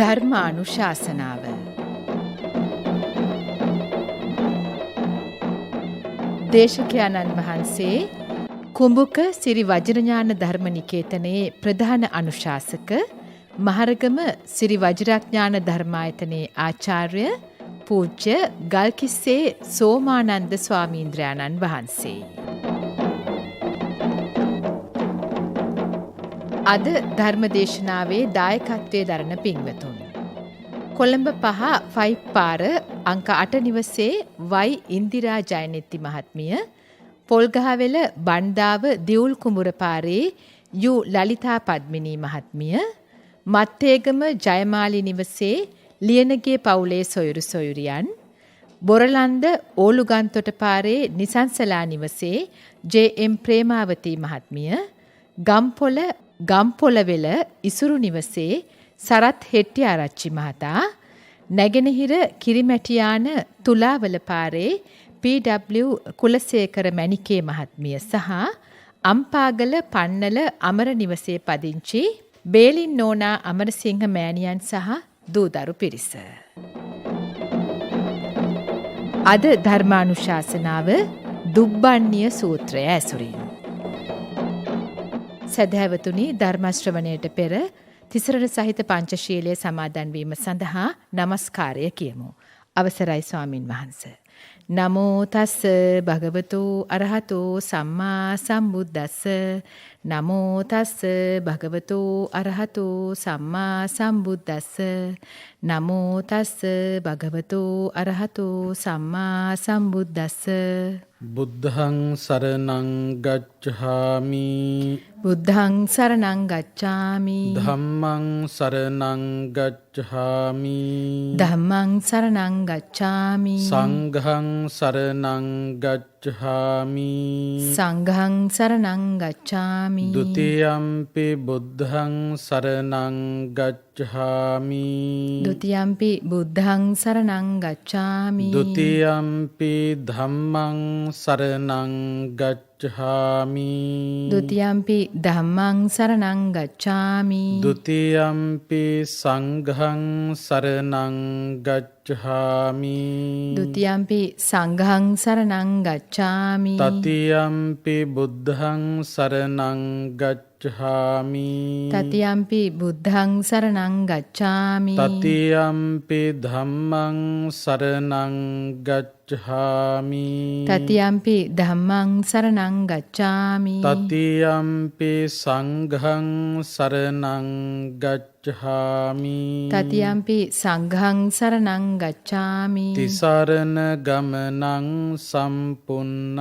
ධර්මානුශාසනාව දේශකයන්න් වහන්සේ කුඹුක සිරි වජිරඥාන ධර්මනිකේතනයේ ප්‍රධාන අනුශාසක මහරගම සිරි වජිරඥාන ධර්මායතනයේ ආචාර්ය පූජ්‍ය ගල්කිස්සේ සෝමානන්ද ස්වාමීන්ද්‍රයාණන් වහන්සේ. අද ධර්මදේශනාවේ දායකත්වයේ දරන පින්වතුන්. කොළඹ 5 පාර අංක 8 නිවසේ වයි ඉන්දිරා ජයනෙත්ති මහත්මිය, පොල්ගහවෙල බණ්ඩාව දියුල් කුඹුර පාරේ යු ලලිතා පද්මිනී මහත්මිය, මත්තේගම ජයමාලි නිවසේ ලියනගේ පවුලේ සොයුරු සොයුරියන්, බොරලන්ද ඕලුගන්තොට පාරේ නිසංසලා නිවසේ ජේ.එම්. ප්‍රේමාවතී මහත්මිය, ගම්පොළවෙල ඉසුරු නිවසේ සරත් හෙට්ටිආරච්චි මහතා, නැගෙනහිර කිරිමැටියාන තුලාවල පාරේ පී.ඩබ්ලිව්. කුලසේකර මැණිකේ මහත්මිය සහ අම්පාගල පන්නල අමර නිවසේ පදිංචි බේලින් නෝනා අමරසිංහ මෑණියන් සහ දූදරු පිරිස. අද ධර්මානුශාසනාව දුබ්බන්නිය සූත්‍රය ඇසුරින්. සදහැවතුනි, ධර්ම ශ්‍රවණයට පෙර තිසරණ සහිත පංචශීලයේ සමාදන් වීම සඳහා নমස්කාරය කියමු. අවසරයි ස්වාමින් වහන්සේ. නමෝ තස් භගවතු අරහතෝ සම්මා සම්බුද්දස්ස. නමෝ තස් භගවතු අරහතෝ සම්මා සම්බුද්දස්ස. නමෝ තස් භගවතු අරහතෝ සම්මා සම්බුද්දස්ස. බුද්ධං සරණං ගච්ඡාමි. බුද්ධං සරණං ගච්ඡාමි. ධම්මං සරණං ගච්ඡාමි. ධම්මං සරණං ගච්ඡාමි. සංඝං සරණං ගච්ඡාමි. සංඝං සරණං ගච්ඡාමි. ဒ ුතියම්පි බුද්ධං සරණං ගච්ඡාමි. ဒ ුතියම්පි බුද්ධං සරණං ගච්ඡාමි. ဒ ුතියම්පි ධම්මං සරණං ගච්ඡාමි. ဒ ුතියම්පි ධම්මං සරණං ගච්ඡාමි. ဒ ුතියම්පි සංඝං සරණං ගච්ඡාමි. ဒ ුතියම්පි සංඝං සරණං ගච්ඡාමි. තතියම්පි බුද්ධං සරණං ගච්ඡාමි. තතියම්පි බුද්ධං සරණං ගච්ඡාමි. තතියම්පි ධම්මං සරණං ගච්ඡාමි. තතියම්පි ධම්මං සරණං ගච්ඡාමි. තතියම්පි සංඝං සරණං ගච්ඡාමි. තතියම්පි සංඝං සරණං ගච්ඡාමි. තිසරණ ගමනං සම්පුන්නං.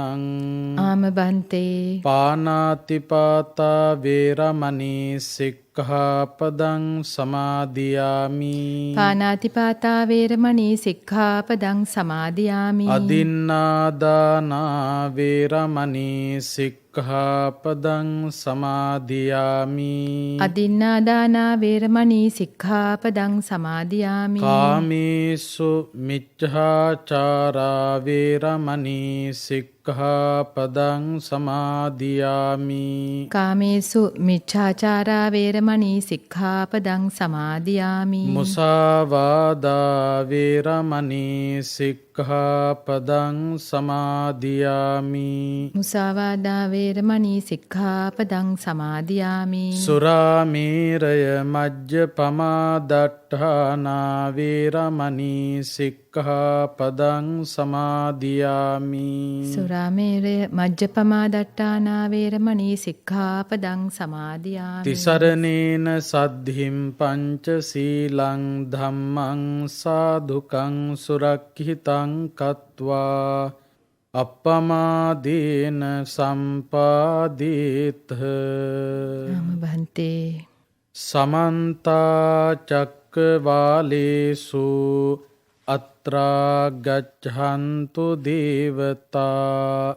ආම බන්තේ. පානාතිපාතා වේරමණී සික්ඛාපදං සමාදියාමි. පානාතිපාතා වේරමණී සික්ඛාපදං සමාදියාමි. අදින්නාදානා වේරමණී සික්ඛාපදං සමාදියාමි. අදින්නාදානා වේරමණී සික්ඛාපදං සමාදියාමි. කාමේසු මිච්ඡාචාරා වේරමණී සික්ඛාපදං සමාදියාමි. කාමේසු මිච්ඡාචාරා වේරමණී සික්ඛාපදං සමාදියාමි. මුසාවාදා වේරමණී සික්ඛාපදං සමාදියාමි. මුසාවාදා වේරමණී සික්ඛාපදං සමාදියාමි. සුරාමේරය මජ්ජපමා දට්ඨානා වේරමණී සික්ඛාපදං සමාදියාමි. සුරාමේරය මජ්ජපමා දට්ඨානා වේරමණී සික්ඛාපදං සමාදියාමි. තිසරණේන සද්ධිම් පංච සීලං ධම්මං සාදුකං සුරක්ඛිතං කତ୍වා අප්පමාදේන සම්පාදේත. නම බන්තේ. සමන්ත චක්කවාලේසු අත්‍රා ගච්ඡන්තු දේවතා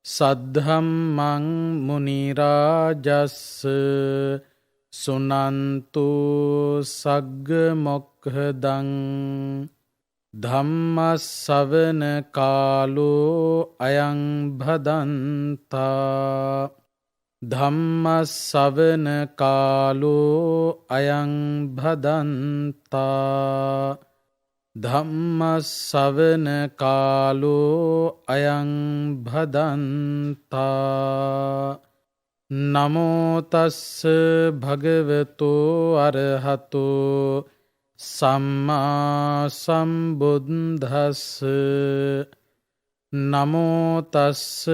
සද්ධම්මං මුනි රාජස්ස සුනන්තු සග්ග මොක්ඛදං ධම්මස්සවන කාලෝ අයං භදන්තා. ධම්මස්සවන කාලෝ අයං භදන්තා ධම්මස්සවන කාලෝ අයං භදන්තා නමෝ තස්ස භගවතෝ අරහතෝ සම්මා සම්බුද්දස්ස නමෝ තස්ස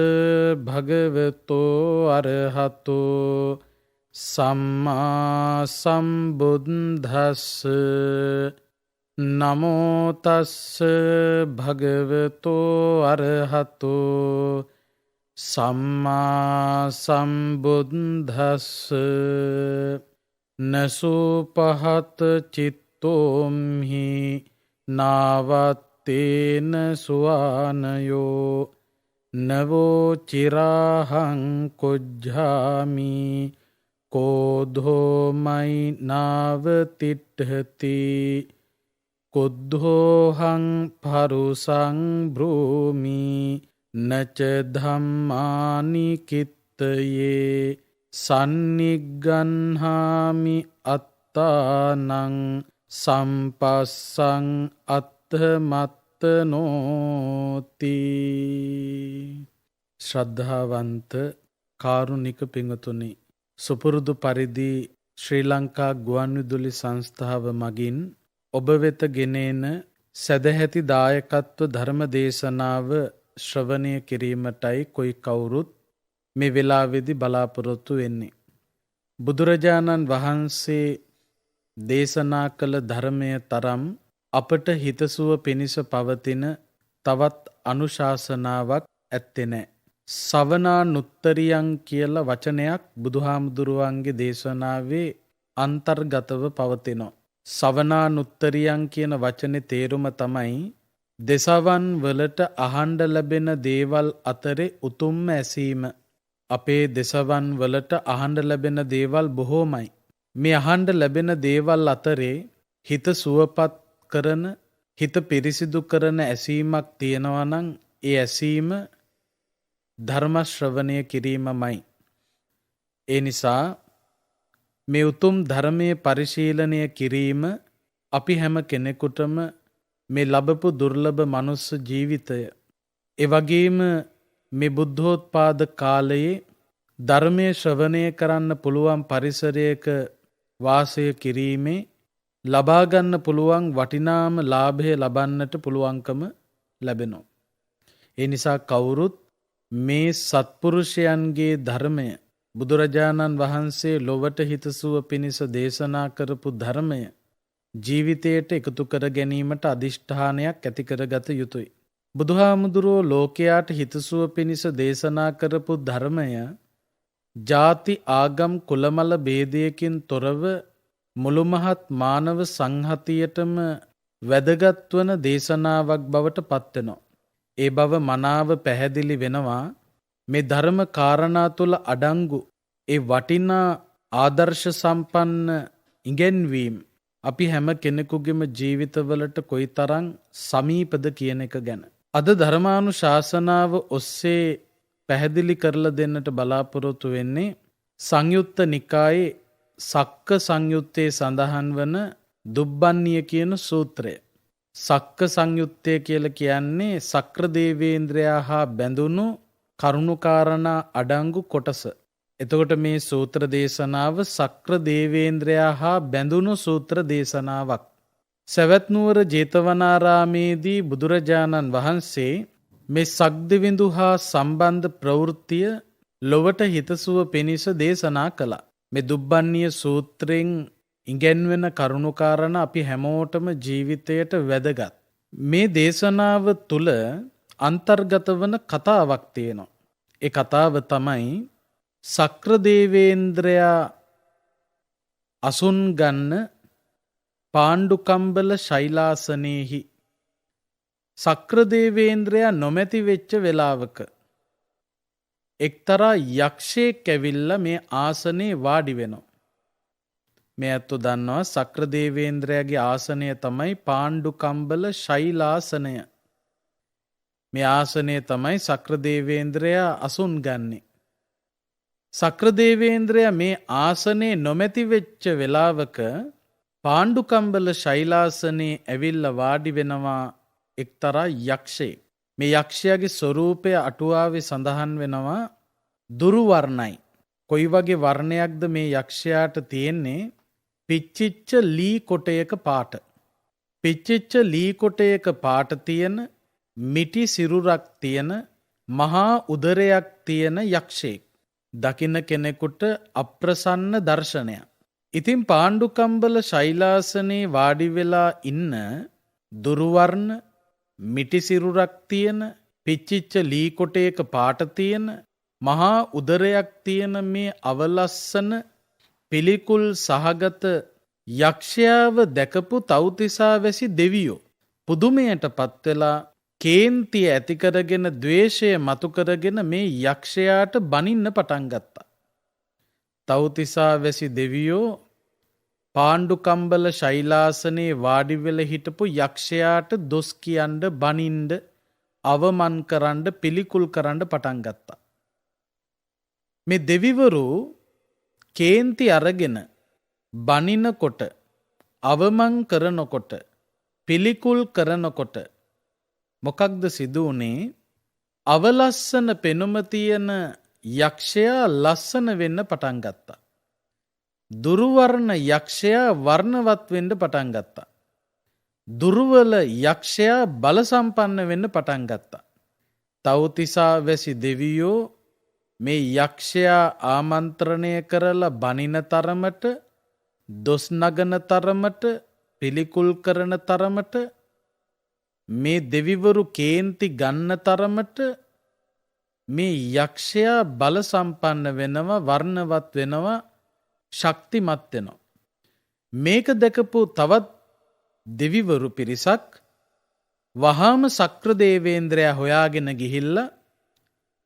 භගවතෝ අරහතෝ සම්මා සම්බුද්දස්ස නමෝ තස්ස භගවතෝ අරහතෝ සම්මා සම්බුද්දස්ස නසුපහත චිත්තෝම්හි නාවත්තේන සුවානයෝ නවෝ චිරාහං කුජ්ජාමි කෝධෝමයි නාවතිට්ඨති කුද්ධෝහං පරුසං බ්‍රූමි නච ධම්මානි කිත්තයේ සන්නිග්ගන්හාමි අත්තානං සම්පස්සං අත්තමත්තනෝති. ශ්‍රද්ධාවන්ත කාරුණික පිංතුනි, සුපුරුදු පරිදි ශ්‍රී ලංකා ගුවන්විදුලි සංස්ථාව මගින් ඔබ වෙත ගෙනෙන සදැහැති දායකත්ව ධර්ම දේශනාව ශ්‍රවණය කිරීමටයි කොයි කවුරුත් මේ වෙලාවේදී බලාපොරොත්තු වෙන්නේ. බුදුරජාණන් වහන්සේ දේශනා කළ ධර්මය තරම් අපට හිතසුව පිණිස පවතින තවත් අනුශාසනාවක් ඇත්තේ නැහැ. සවනානුත්තරියං කියලා වචනයක් බුදුහාමුදුරුවන්ගේ දේශනාවේ අන්තර්ගතව පවතිනවා. සවනානුත්තරියං කියන වචනේ තේරුම තමයි දෙසවන් වලට අහඬ ලැබෙන දේවල් අතරේ උතුම්ම ඇසීම. අපේ දෙසවන් වලට අහඬ ලැබෙන දේවල් බොහෝමයි. මේ අහඬ ලැබෙන දේවල් අතරේ හිත සුවපත් කරන, හිත පිරිසිදු කරන ඇසීමක් තියෙනවා නම් ඒ ඇසීම ධර්ම ශ්‍රවණය කිරීමමයි. ඒ නිසා මේ උතුම් ධර්මයේ පරිශීලනය කිරීම අපි හැම කෙනෙකුටම මේ ලැබපු දුර්ලභ මනුස්ස ජීවිතය, ඒ වගේම මේ බුද්ධෝත්පාද කාලයේ ධර්මයේ ශ්‍රවණය කරන්න පුළුවන් පරිසරයක වාසය කිරීමේ ලබා ගන්න පුළුවන් වටිනාම ලාභය ලබන්නට පුළුවන්කම ලැබෙනවා. ඒ නිසා කවුරුත් මේ සත්පුරුෂයන්ගේ ධර්මය, බුදුරජාණන් වහන්සේ ලොවට හිතසුව පිණිස දේශනා කරපු ධර්මය ජීවිතයට එකතු කර ගැනීමට අදිෂ්ඨානයක් ඇති කරගත යුතුයි. බුදුහාමුදුරුවෝ ලෝකයාට හිතසුව පිණිස දේශනා කරපු ධර්මය ජාති ආගම් කුලමල භේදයකින් තොරව මුළු මහත් මානව සංහතියටම වැදගත් වන දේශනාවක් බවට පත්වෙනවා. ඒ බව මනාව පැහැදිලි වෙනවා මේ ධර්ම කාරණා තුළ අඩංගු ඒ වටිනා ආදර්ශ සම්පන්න ඉගැන්වීම් අපි හැම කෙනෙකුගේම ජීවිතවලට කොයිතරම් සමීපද කියන එක ගැන. අද ධර්මානුශාසනාව ඔස්සේ පැහැදිලි කරලා දෙන්නට බලාපොරොත්තු වෙන්නේ සංයුත්ත නිකායේ සක්ක සංයුත්තේ සඳහන් වන දුබ්බන්නිය කියන සූත්‍රය. සක්ක සංයුත්තය කියලා කියන්නේ සක්‍ර දේවේන්ද්‍රයා හා බැඳුණු කරුණුකාරණා අඩංගු කොටස. එතකොට මේ සූත්‍ර දේශනාව සක්‍ර දේවේන්ද්‍රයා හා බැඳුණු සූත්‍ර දේශනාවක්. සවැත් නුවර ජේතවනාරාමේදී බුදුරජාණන් වහන්සේ මේ සක්දිවිඳු හා සම්බන්ධ ප්‍රවෘත්තිය ලොවට හිතසුව පිණිස දේශනා කළා. මේ දුබ්බන්නිය සූත්‍රයෙන් ඉගැන්වෙන කරුණුකාරණා අපි හැමෝටම ජීවිතයට වැදගත්. මේ දේශනාව තුළ අන්තර්ගත වන කතාවක් තියෙනවා. ඒ කතාව තමයි සක්‍ර දේවේන්ද්‍රයා අසුන් ගන්න පාණ්ඩුකම්බල ශෛලාසනයේහි සක්‍ර දේවේන්ද්‍රයා නොමැති වෙච්ච වෙලාවක එක්තරා යක්ෂයෙක් ඇවිල්ලා මේ ආසනේ වාඩි වෙනවා. මේ අත්තු දන්නවා සක්‍ර දේවේන්ද්‍රයාගේ ආසනය තමයි පාණ්ඩුකම්බල ශෛලාසනය. මේ ආසනය තමයි සක්‍ර දේවේන්ද්‍රයා අසුන් ගන්නේ. සක්‍රදේවේන්ද්‍රයා මේ ආසනේ නොමැති වෙච්ච වෙලාවක පාණ්ඩුකම්බල ශෛලාසනේ ඇවිල්ලා වාඩි වෙනවා එක්තරා යක්ෂයෙක්. මේ යක්ෂයාගේ ස්වරූපය අටුවාවේ සඳහන් වෙනවා දුරු වර්ණයි. කොයි වගේ වර්ණයක්ද මේ යක්ෂයාට තියෙන්නේ? පිච්චිච්ච ලී කොටයක පාට. පිච්චිච්ච ලී කොටයක පාට තියෙන, මිටි සිරුරක් තියෙන, මහා උදරයක් තියෙන යක්ෂයෙක්. දකින්න කෙනෙකුට අප්‍රසන්න දර්ශනයක්. ඉතින් පාණ්ඩුකම්බල ශෛලාසනේ වාඩි වෙලා ඉන්න දුර්වර්ණ මිටි සිරුරක් තියෙන, පිච්චිච්ච ලී කොටයක පාට තියෙන, මහා උදරයක් තියෙන මේ අවලස්සන පිළිකුල් සහගත යක්ෂයාව දැකපු තව්තිසා වැසි දෙවියෝ පුදුමයට පත් වෙලා කේන්තිය ඇති කරගෙන ද්වේෂය මතු කරගෙන මේ යක්ෂයාට බනින්න පටන් ගත්තා. තව්තිසා වැසි දෙවියෝ පාණ්ඩුකම්බල ශෛලාසනේ වාඩි වෙලා හිටපු යක්ෂයාට දොස් කියන්න, බනින්න, අවමන් කරන්න, පිළිකුල් කරන්න පටන් ගත්තා. මේ දෙවිවරු කේන්ති අරගෙන බනිනකොට, අවමන් කරනකොට, පිළිකුල් කරනකොට මොකක්ද සිදු වුනේ? අවලස්සන පෙනුම තියෙන යක්ෂයා ලස්සන වෙන්න පටන් ගත්තා. දුර්වර්ණ යක්ෂයා වර්ණවත් වෙන්න පටන් ගත්තා. දුර්වල යක්ෂයා බල සම්පන්න වෙන්න පටන් ගත්තා. තව්තිසා වැසි දෙවියෝ මේ යක්ෂයා ආමන්ත්‍රණය කරලා බනින තරමට, දොස් නගන තරමට, පිළිකුල් කරන තරමට, මේ දෙවිවරු කේන්ති ගන්න තරමට මේ යක්ෂයා බල සම්පන්න වෙනවා, වර්ණවත් වෙනවා, ශක්තිමත් වෙනවා. මේක දැකපු තවත් දෙවිවරු පිරිසක් වහාම සක්‍රදේවේන්ද්‍රයා හොයාගෙන ගිහිල්ලා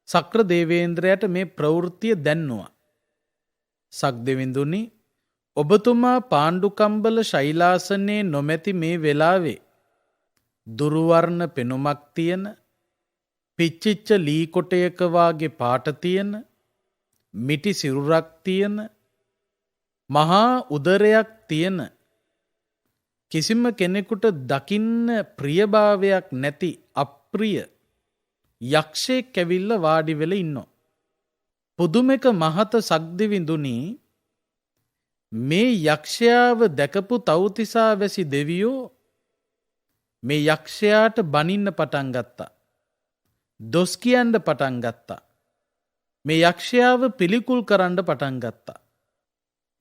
සක්‍රදේවේන්ද්‍රයාට මේ ප්‍රවෘත්තිය දැන්නුවා. සක්දෙවිඳුනි, ඔබතුමා පාණ්ඩුකම්බල ශෛලාසනේ නොමැති මේ වෙලාවේ දුර්වර්ණ පෙනුමක් තියෙන, පිච්චිච්ච ලී කොටයක වාගේ පාට තියෙන, මිටි සිරුරක් තියෙන, මහා උදරයක් තියෙන, කිසිම කෙනෙකුට දකින්න ප්‍රියභාවයක් නැති අප්‍රිය යක්ෂයෙක් ඇවිල්ලා වාඩි වෙලා ඉන්නවා. පුදුමක මහත සක්දිවිඳුනි, මේ යක්ෂයාව දැකපු තව්තිසා වැසි දෙවියෝ මේ යක්ෂයාට බනින්න පටන් ගත්තා. දොස් කියන්න පටන් ගත්තා. මේ යක්ෂයාව පිළිකුල් කරන්න පටන් ගත්තා.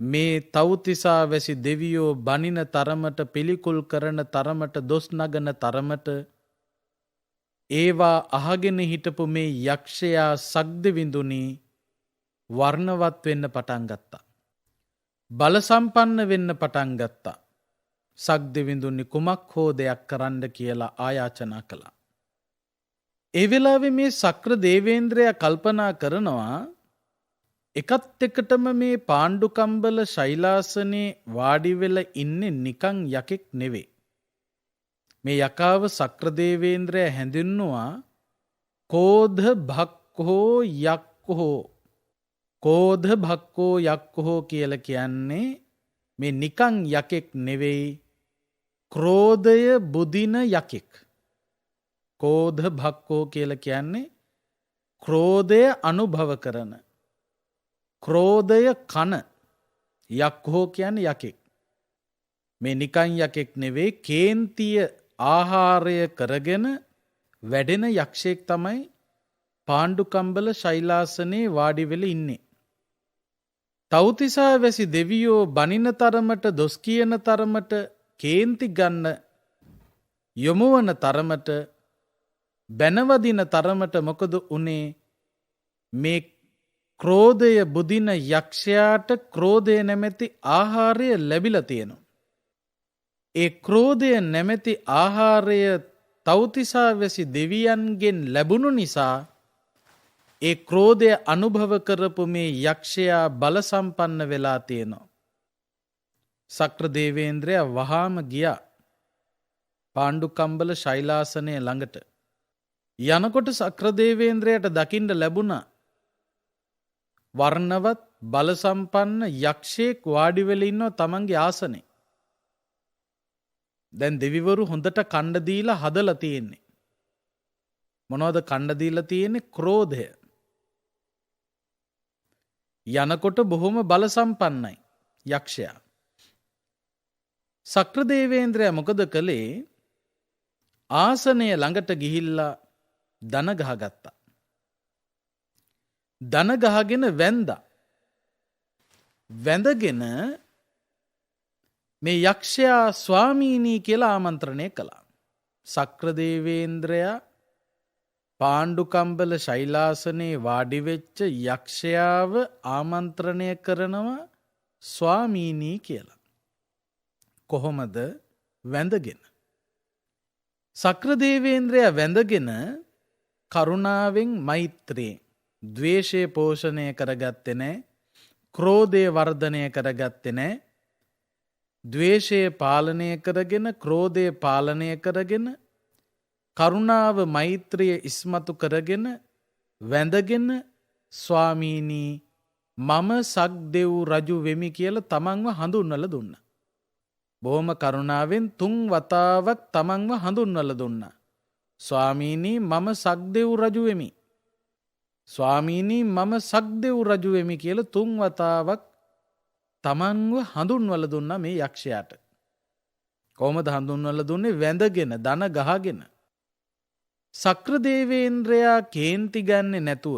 මේ තව්තිසා වැසි දෙවියෝ බනින තරමට, පිළිකුල් කරන තරමට, දොස් නගන තරමට ඒවා අහගෙන හිටපු මේ යක්ෂයා සක්දෙවිඳුනි වර්ණවත් වෙන්න පටන් ගත්තා. බල සම්පන්න වෙන්න පටන් ගත්තා. සක්දෙවිඳුනි කුමක් හෝ දෙයක් කරන්න කියලා ආයාචනා කළා. ඒ වෙලාවේ මේ සක්‍රදේවේන්ද්‍රයා කල්පනා කරනවා, එකත් එකටම මේ පාණ්ඩුකම්බල ශෛලාසනේ වාඩි වෙලා ඉන්නේ නිකන් යකෙක් නෙවෙයි. මේ යකාව සක්‍රදේවේන්ද්‍රයා හැඳින්නුවා කෝධ භක්ඛෝ යක්ඛෝ. කෝධ භක්ඛෝ යක්ඛෝ කියලා කියන්නේ මේ නිකන් යකෙක් නෙවෙයි, ක්‍රෝධය බුදින යකෙක්. කෝධ භක්ඛෝ කියලා කියන්නේ ක්‍රෝධය අනුභව කරන, ක්‍රෝධය කන. යක්ඛෝ කියන්නේ යකෙක්. මේ නිකන් යකෙක් නෙවෙයි, කේන්තිය ආහාරය කරගෙන වැඩෙන යක්ෂයෙක් තමයි පාණ්ඩුකම්බල ශෛලාසනේ වාඩි වෙලා ඉන්නේ. තව්තිසා වැසි දෙවියෝ බනින තරමට, දොස් කියන තරමට, කේන්ති ගන්න යොමුවන තරමට, බැනවදින තරමට මොකද උනේ? මේ ක්‍රෝධය බුදින යක්ෂයාට ක්‍රෝධය නැමැති ආහාරය ලැබිලා තියෙනවා. ඒ ක්‍රෝධය නැමැති ආහාරය තව්තිසා වැසි දෙවියන්ගෙන් ලැබුණු නිසා ඒ ක්‍රෝධය අනුභව කරපු මේ යක්ෂයා බල සම්පන්න වෙලා තියෙනවා. සක්‍රදේවේන්ද්‍රයා වහාම ගියා පාණ්ඩුකම්බල ශෛලාසනය ළඟට. යනකොට සක්‍රදේවේන්ද්‍රයාට දකින්න ලැබුණා වර්ණවත් බලසම්පන්න යක්ෂයෙක් වාඩි වෙලා ඉන්නවා තමන්ගේ ආසනේ. දැන් දෙවිවරු හොඳට කණ්ඩ දීලා හදලා තියෙන්නේ. මොනවද කණ්ඩ දීලා තියෙන්නේ? ක්‍රෝධය. යනකොට බොහොම බලසම්පන්නයි යක්ෂයා. සක්‍රදේවේන්ද්‍රයා මොකද කළේ? ආසනය ළඟට ගිහිල්ලා දන ගහගත්තා. දන ගහගෙන වැන්දා. වැඳගෙන මේ යක්ෂයා ස්වාමීනී කියලා ආමන්ත්‍රණය කළා. සක්‍රදේවේන්ද්‍රයා පාණ්ඩුකම්බල ශෛලාසනේ වාඩි වෙච්ච යක්ෂයාව ආමන්ත්‍රණය කරනවා ස්වාමීනී කියලා. කොහොමද? වැඳගෙන. සක්‍රදේවේන්ද්‍රයා වැඳගෙන කරුණාවෙන් මෛත්‍රියෙන් ද්වේෂය පෝෂණය කරගත්තේ නැහැ. ක්‍රෝධය වර්ධනය කරගත්තේ නැහැ. ද්වේෂය පාලනය කරගෙන ක්‍රෝධය පාලනය කරගෙන කරුණාව මෛත්‍රිය ඉස්මතු කරගෙන වැඳගෙන ස්වාමීනී මම සක්දෙව් රජු වෙමි කියලා තමන්ව හඳුන්වලා දුන්නා. බොහොම කරුණාවෙන් 3 වතාවක් තමන්ව හඳුන්වලා දුන්නා. ස්වාමීනී මම සක්දෙව් රජු වෙමි. ස්වාමීනී මම සක්දෙව් රජු වෙමි කියලා 3 වතාවක් තමන්ව හඳුන්වලා දුන්නා මේ යක්ෂයාට. කොහොමද හඳුන්වලා දුන්නේ? වැඳගෙන දන ගහගෙන. සක්‍රදේවේන්ද්‍රයා කේන්ති ගන්නේ නැතුව,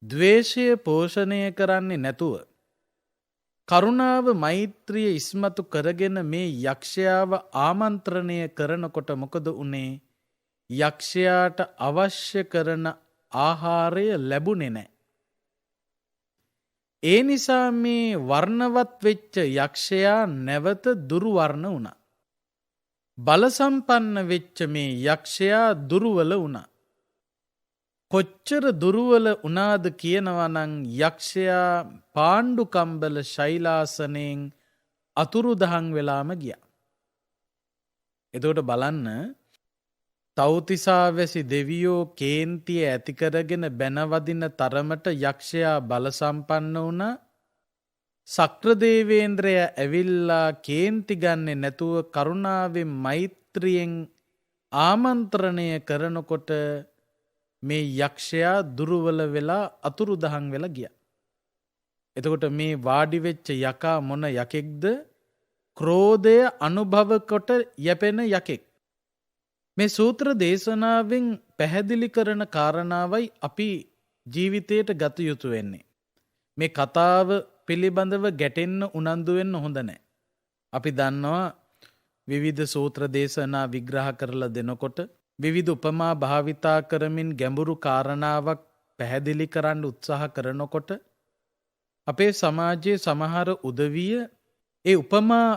ද්වේෂය පෝෂණය කරන්නේ නැතුව, කරුණාව මෛත්‍රිය ඉස්මතු කරගෙන මේ යක්ෂයාව ආමන්ත්‍රණය කරනකොට මොකද උනේ? යක්ෂයාට අවශ්‍ය කරන ආහාරය ලැබුණේ නැහැ. ඒ නිසා මේ වර්ණවත් වෙච්ච යක්ෂයා නැවත දුර්වර්ණ වුණා. බලසම්පන්න වෙච්ච මේ යක්ෂයා දුර්වල වුණා. කොච්චර දුර්වල වුණාද කියනවා නම් යක්ෂයා පාණ්ඩුකම්බල ශෛලාසනයෙන් අතුරුදහන් වෙලාම ගියා. එතකොට බලන්න, තව්තිසාවැසි දෙවියෝ කේන්තිය ඇති කරගෙන බැනවදින තරමට යක්ෂයා බලසම්පන්න වුණා. සක්‍රදේවේන්ද්‍රය ඇවිල්ලා කේන්ති ගන්නේ නැතුව කරුණාවෙන් මෛත්‍රියෙන් ආමන්ත්‍රණය කරනකොට මේ යක්ෂයා දුර්වල වෙලා අතුරුදහන් වෙලා ගියා. එතකොට මේ වාඩි වෙච්ච යකා මොන යකෙක්ද? ක්‍රෝධය අනුභව කොට යැපෙන යකෙක්. මේ සූත්‍ර දේශනාවෙන් පැහැදිලි කරන කාරණාවයි අපි ජීවිතයට ගත යුතු වෙන්නේ. මේ කතාව පිළිබඳව ගැටෙන්න උනන්දු වෙන්න හොඳ නැහැ. අපි දන්නවා විවිධ සූත්‍ර දේශනා විග්‍රහ කරලා දෙනකොට විවිධ උපමා භාවිතා කරමින් ගැඹුරු කාරණාවක් පැහැදිලි කරන්න උත්සාහ කරනකොට අපේ සමාජයේ සමහර උදවිය ඒ උපමා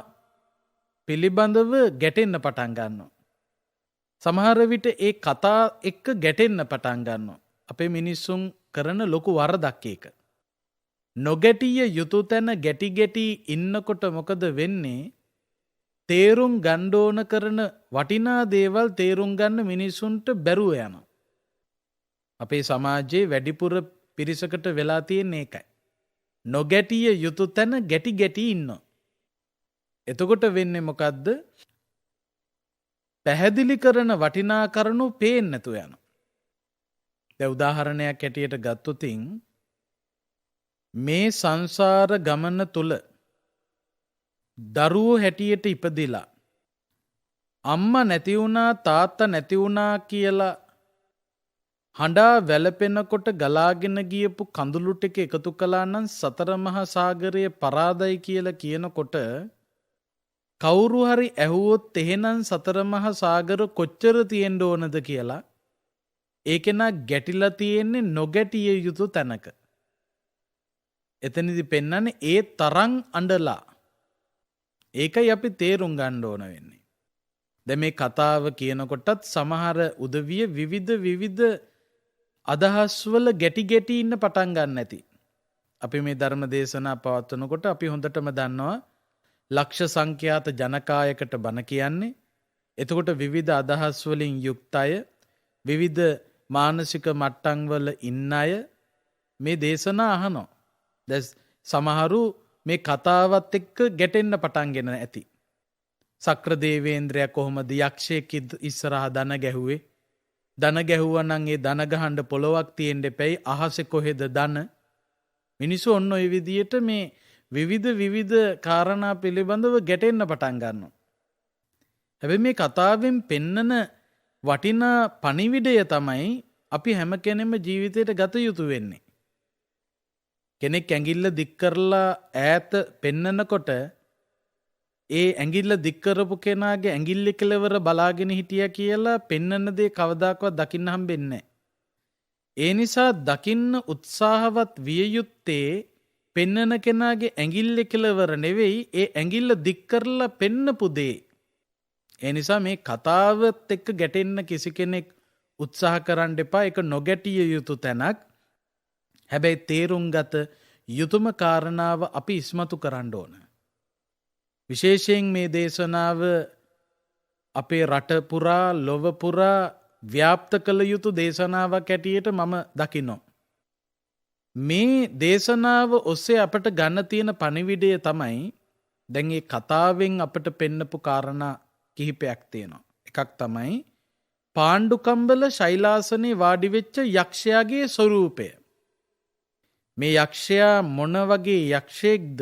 පිළිබඳව ගැටෙන්න පටන් ගන්නවා. සමහර විට ඒ කතා එක්ක ගැටෙන්න පටන් ගන්නවා. අපේ මිනිස්සුන් කරන ලොකු වරදක් ඒක. නොගැටිය යුතු තැන ගැටි ගැටි ඉන්නකොට මොකද වෙන්නේ? තේරුම් ගන්න ඕන කරන වටිනා දේවල් තේරුම් ගන්න මිනිසුන්ට බැරුව යනවා. අපේ සමාජයේ වැඩිපුර පිරිසකට වෙලා තියෙන්නේ ඒකයි. නොගැටිය යුතු තැන ගැටි ගැටි ඉන්නවා. එතකොට වෙන්නේ මොකද්ද? පැහැදිලි කරන වටිනා කරුණු පේන්නේ නැතු යනවා. දැන් උදාහරණයක් ඇටියට ගත්තොතින් මේ සංසාර ගමන තුල දරුවෝ හැටියට ඉපදිලා අම්මා නැති වුණා තාත්තා නැති වුණා කියලා හඬා වැළපෙනකොට ගලාගෙන ගියපු කඳුළු ටික එකතු කළා නම් සතර මහා සාගරයේ පරාදයි කියලා කියනකොට කවුරු හරි ඇහුවොත් එහෙනම් සතර මහා සාගර කොච්චර තියෙන්න ඕනද කියලා ඒකේනා ගැටිලා තියෙන්නේ නොගැටිය යුතු තැනක. එතනදි පෙන්නන්නේ ඒ තරම් අඬලා. ඒකයි අපි තේරුම් ගන්න ඕන වෙන්නේ. දැන් මේ කතාව කියනකොටත් සමහර උදවිය විවිධ අදහස් වල ගැටි ගැටි ඉන්න පටන් ගන්න ඇති. අපි මේ ධර්ම දේශනා පවත්වනකොට අපි හොඳටම දන්නවා ලක්ෂ සංඛ්‍යාත ජනකායකට බණ කියන්නේ. එතකොට විවිධ අදහස් වලින් යුක්ත අය, විවිධ මානසික මට්ටම් වල ඉන්න අය, මේ දේශනා අහනවා. දැන් සමහරු මේ කතාවත් එක්ක ගැටෙන්න පටන්ගෙන ඇති. සක්‍ර දේවේන්ද්‍රයා කොහොමද යක්ෂයෙක් ඉස්සරහා දන ගැහුවේ? දන ගැහුවා නම් ඒ දන ගහන්න පොලොවක් තියෙන්න එපැයි. අහසේ කොහෙද දන? මිනිස්සු ඔන්න ඔය විදියට මේ විවිධ කාරණා පිළිබඳව ගැටෙන්න පටන් ගන්නවා. හැබැයි මේ කතාවෙන් පෙන්නන වටිනා පණිවිඩය තමයි අපි හැම කෙනෙම ජීවිතයට ගත යුතු වෙන්නේ. කෙනෙක් ඇඟිල්ල දික් කරලා ඈත පෙන්නනකොට ඒ ඇඟිල්ල දික් කරපු කෙනාගේ ඇඟිල්ල කෙලවර බලාගෙන හිටියා කියලා පෙන්නන දේ කවදාකවත් දකින්න හම්බෙන්නේ නැහැ. ඒ නිසා දකින්න උත්සාහවත් විය යුත්තේ පෙන්නන කෙනාගේ ඇඟිල්ල කෙලවර නෙවෙයි, ඒ ඇඟිල්ල දික් කරලා පෙන්නපු දේ. ඒ නිසා මේ කතාවත් එක්ක ගැටෙන්න කිසි කෙනෙක් උත්සාහ කරන්න එපා. ඒක නොගැටිය යුතු තැනක්. හැබැයි තේරුම් ගත යුතුම කාරණාව අපි ඉස්මතු කරන්න ඕන. විශේෂයෙන් මේ දේශනාව අපේ රට පුරා ලොව පුරා ව්‍යාප්ත කළ යුතු දේශනාවක් ඇටියට මම දකිනවා. මේ දේශනාව ඔස්සේ අපට ගන්න තියෙන පණිවිඩය තමයි දැන් මේ කතාවෙන් අපට පෙන්නපු කාරණා කිහිපයක් තියෙනවා. එකක් තමයි පාණ්ඩුකම්බල ශෛලාසනේ වාඩි වෙච්ච යක්ෂයාගේ ස්වරූපය. මේ යක්ෂයා මොන වගේ යක්ෂයෙක්ද?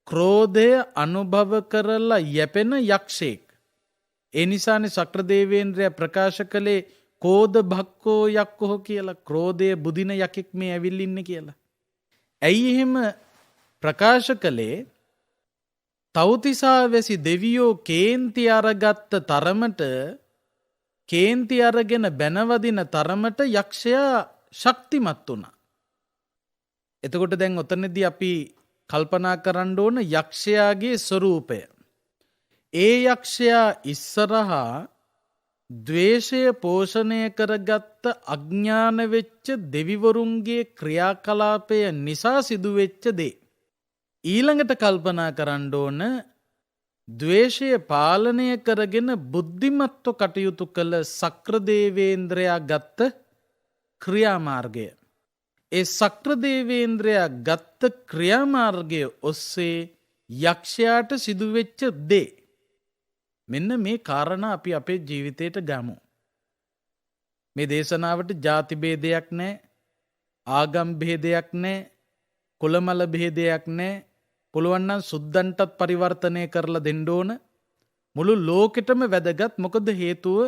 ක්‍රෝධය අනුභව කරලා යැපෙන යක්ෂයෙක්. ඒ නිසානේ සක්‍ර දේවේන්ද්‍රයා ප්‍රකාශ කළේ කෝධ භක්කෝ යක්කෝ කියලා. ක්‍රෝධය බුදින යකෙක් මේ ඇවිල්ලා ඉන්නේ කියලා. ඇයි එහෙම ප්‍රකාශ කළේ? තව්තිසා වැසි දෙවියෝ කේන්ති අරගත්ත තරමට, කේන්ති අරගෙන බැනවදින තරමට යක්ෂයා ශක්තිමත් වුණා. එතකොට දැන් ඔතනදී අපි කල්පනා කරන්න ඕන යක්ෂයාගේ ස්වරූපය. ඒ යක්ෂයා ඉස්සරහා ද්වේෂය පෝෂණය කරගත්ත අඥාන වෙච්ච දෙවිවරුන්ගේ ක්‍රියාකලාපය නිසා සිදුවෙච්ච දේ. ඊළඟට කල්පනා කරන්න ඕන ද්වේෂය පාලනය කරගෙන බුද්ධිමත්ව කටයුතු කළ සක්‍ර දේවේන්ද්‍රයා ගත්ත ක්‍රියාමාර්ගය. ඒ සක්‍ර දේවේන්ද්‍රයා ගත්ත ක්‍රියාමාර්ගය ඔස්සේ යක්ෂයාට සිදුවෙච්ච දේ. මෙන්න මේ කාරණා අපි අපේ ජීවිතයට ගමු. මේ දේශනාවට ಜಾති ભેදයක් නැහැ, ආගම් ભેදයක් නැහැ, කුලමල ભેදයක් නැහැ. පුළුවන් නම් සුද්දන්ටත් පරිවර්තනය කරලා දෙන්න ඕන. මුළු ලෝකෙටම වැදගත්. මොකද හේතුව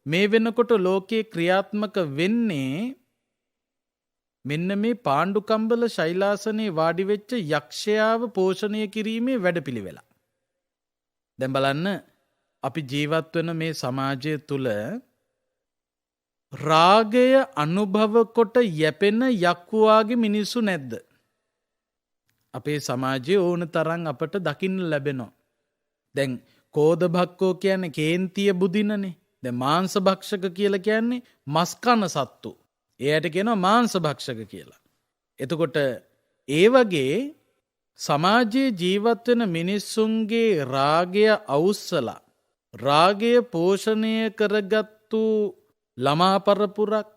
මේ වෙනකොට ලෝකයේ ක්‍රියාත්මක වෙන්නේ මෙන්න මේ පාණ්ඩුකම්බල ශෛලාසනේ වාඩි වෙච්ච යක්ෂයාව පෝෂණය කිරීමේ වැඩපිළිවෙල. දැන් බලන්න අපි ජීවත් වෙන මේ සමාජය තුල රාගය අනුභව කොට යැපෙන යක්කුවාගේ මිනිස්සු නැද්ද? අපේ සමාජයේ ඕන තරම් අපට දකින්න ලැබෙනවා. දැන් කෝධ භක්කෝ කියන්නේ කේන්තිය බුදිනනේ. දැන් මාංශ භක්ෂක කියලා කියන්නේ මස් කන සත්තු. එයාට කියනවා මාංශ භක්ෂක කියලා. එතකොට ඒ වගේ සමාජයේ ජීවත් වෙන මිනිස්සුන්ගේ රාගය අවුස්සලා රාගය පෝෂණය කරගත්තු ළමා පරපුරක්,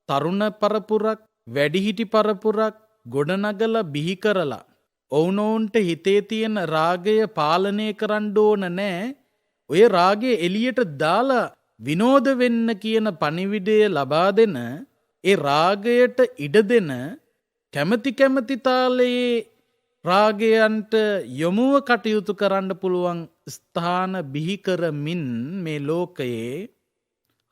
තරුණ පරපුරක්, වැඩිහිටි පරපුරක් ගොඩනගලා බිහි කරලා ඔවුනොවුන්ට හිතේ තියෙන රාගය පාලනය කරන්න ඕන නෑ. ඔය රාගය එළියට දාලා විනෝද වෙන්න කියන පණිවිඩය ලබා දෙන, ඒ රාගයට ඉඩ දෙන, කැමැති තාලයේ රාගයන්ට යොමුව කටයුතු කරන්න පුළුවන් ස්ථාන බිහි කරමින් මේ ලෝකයේ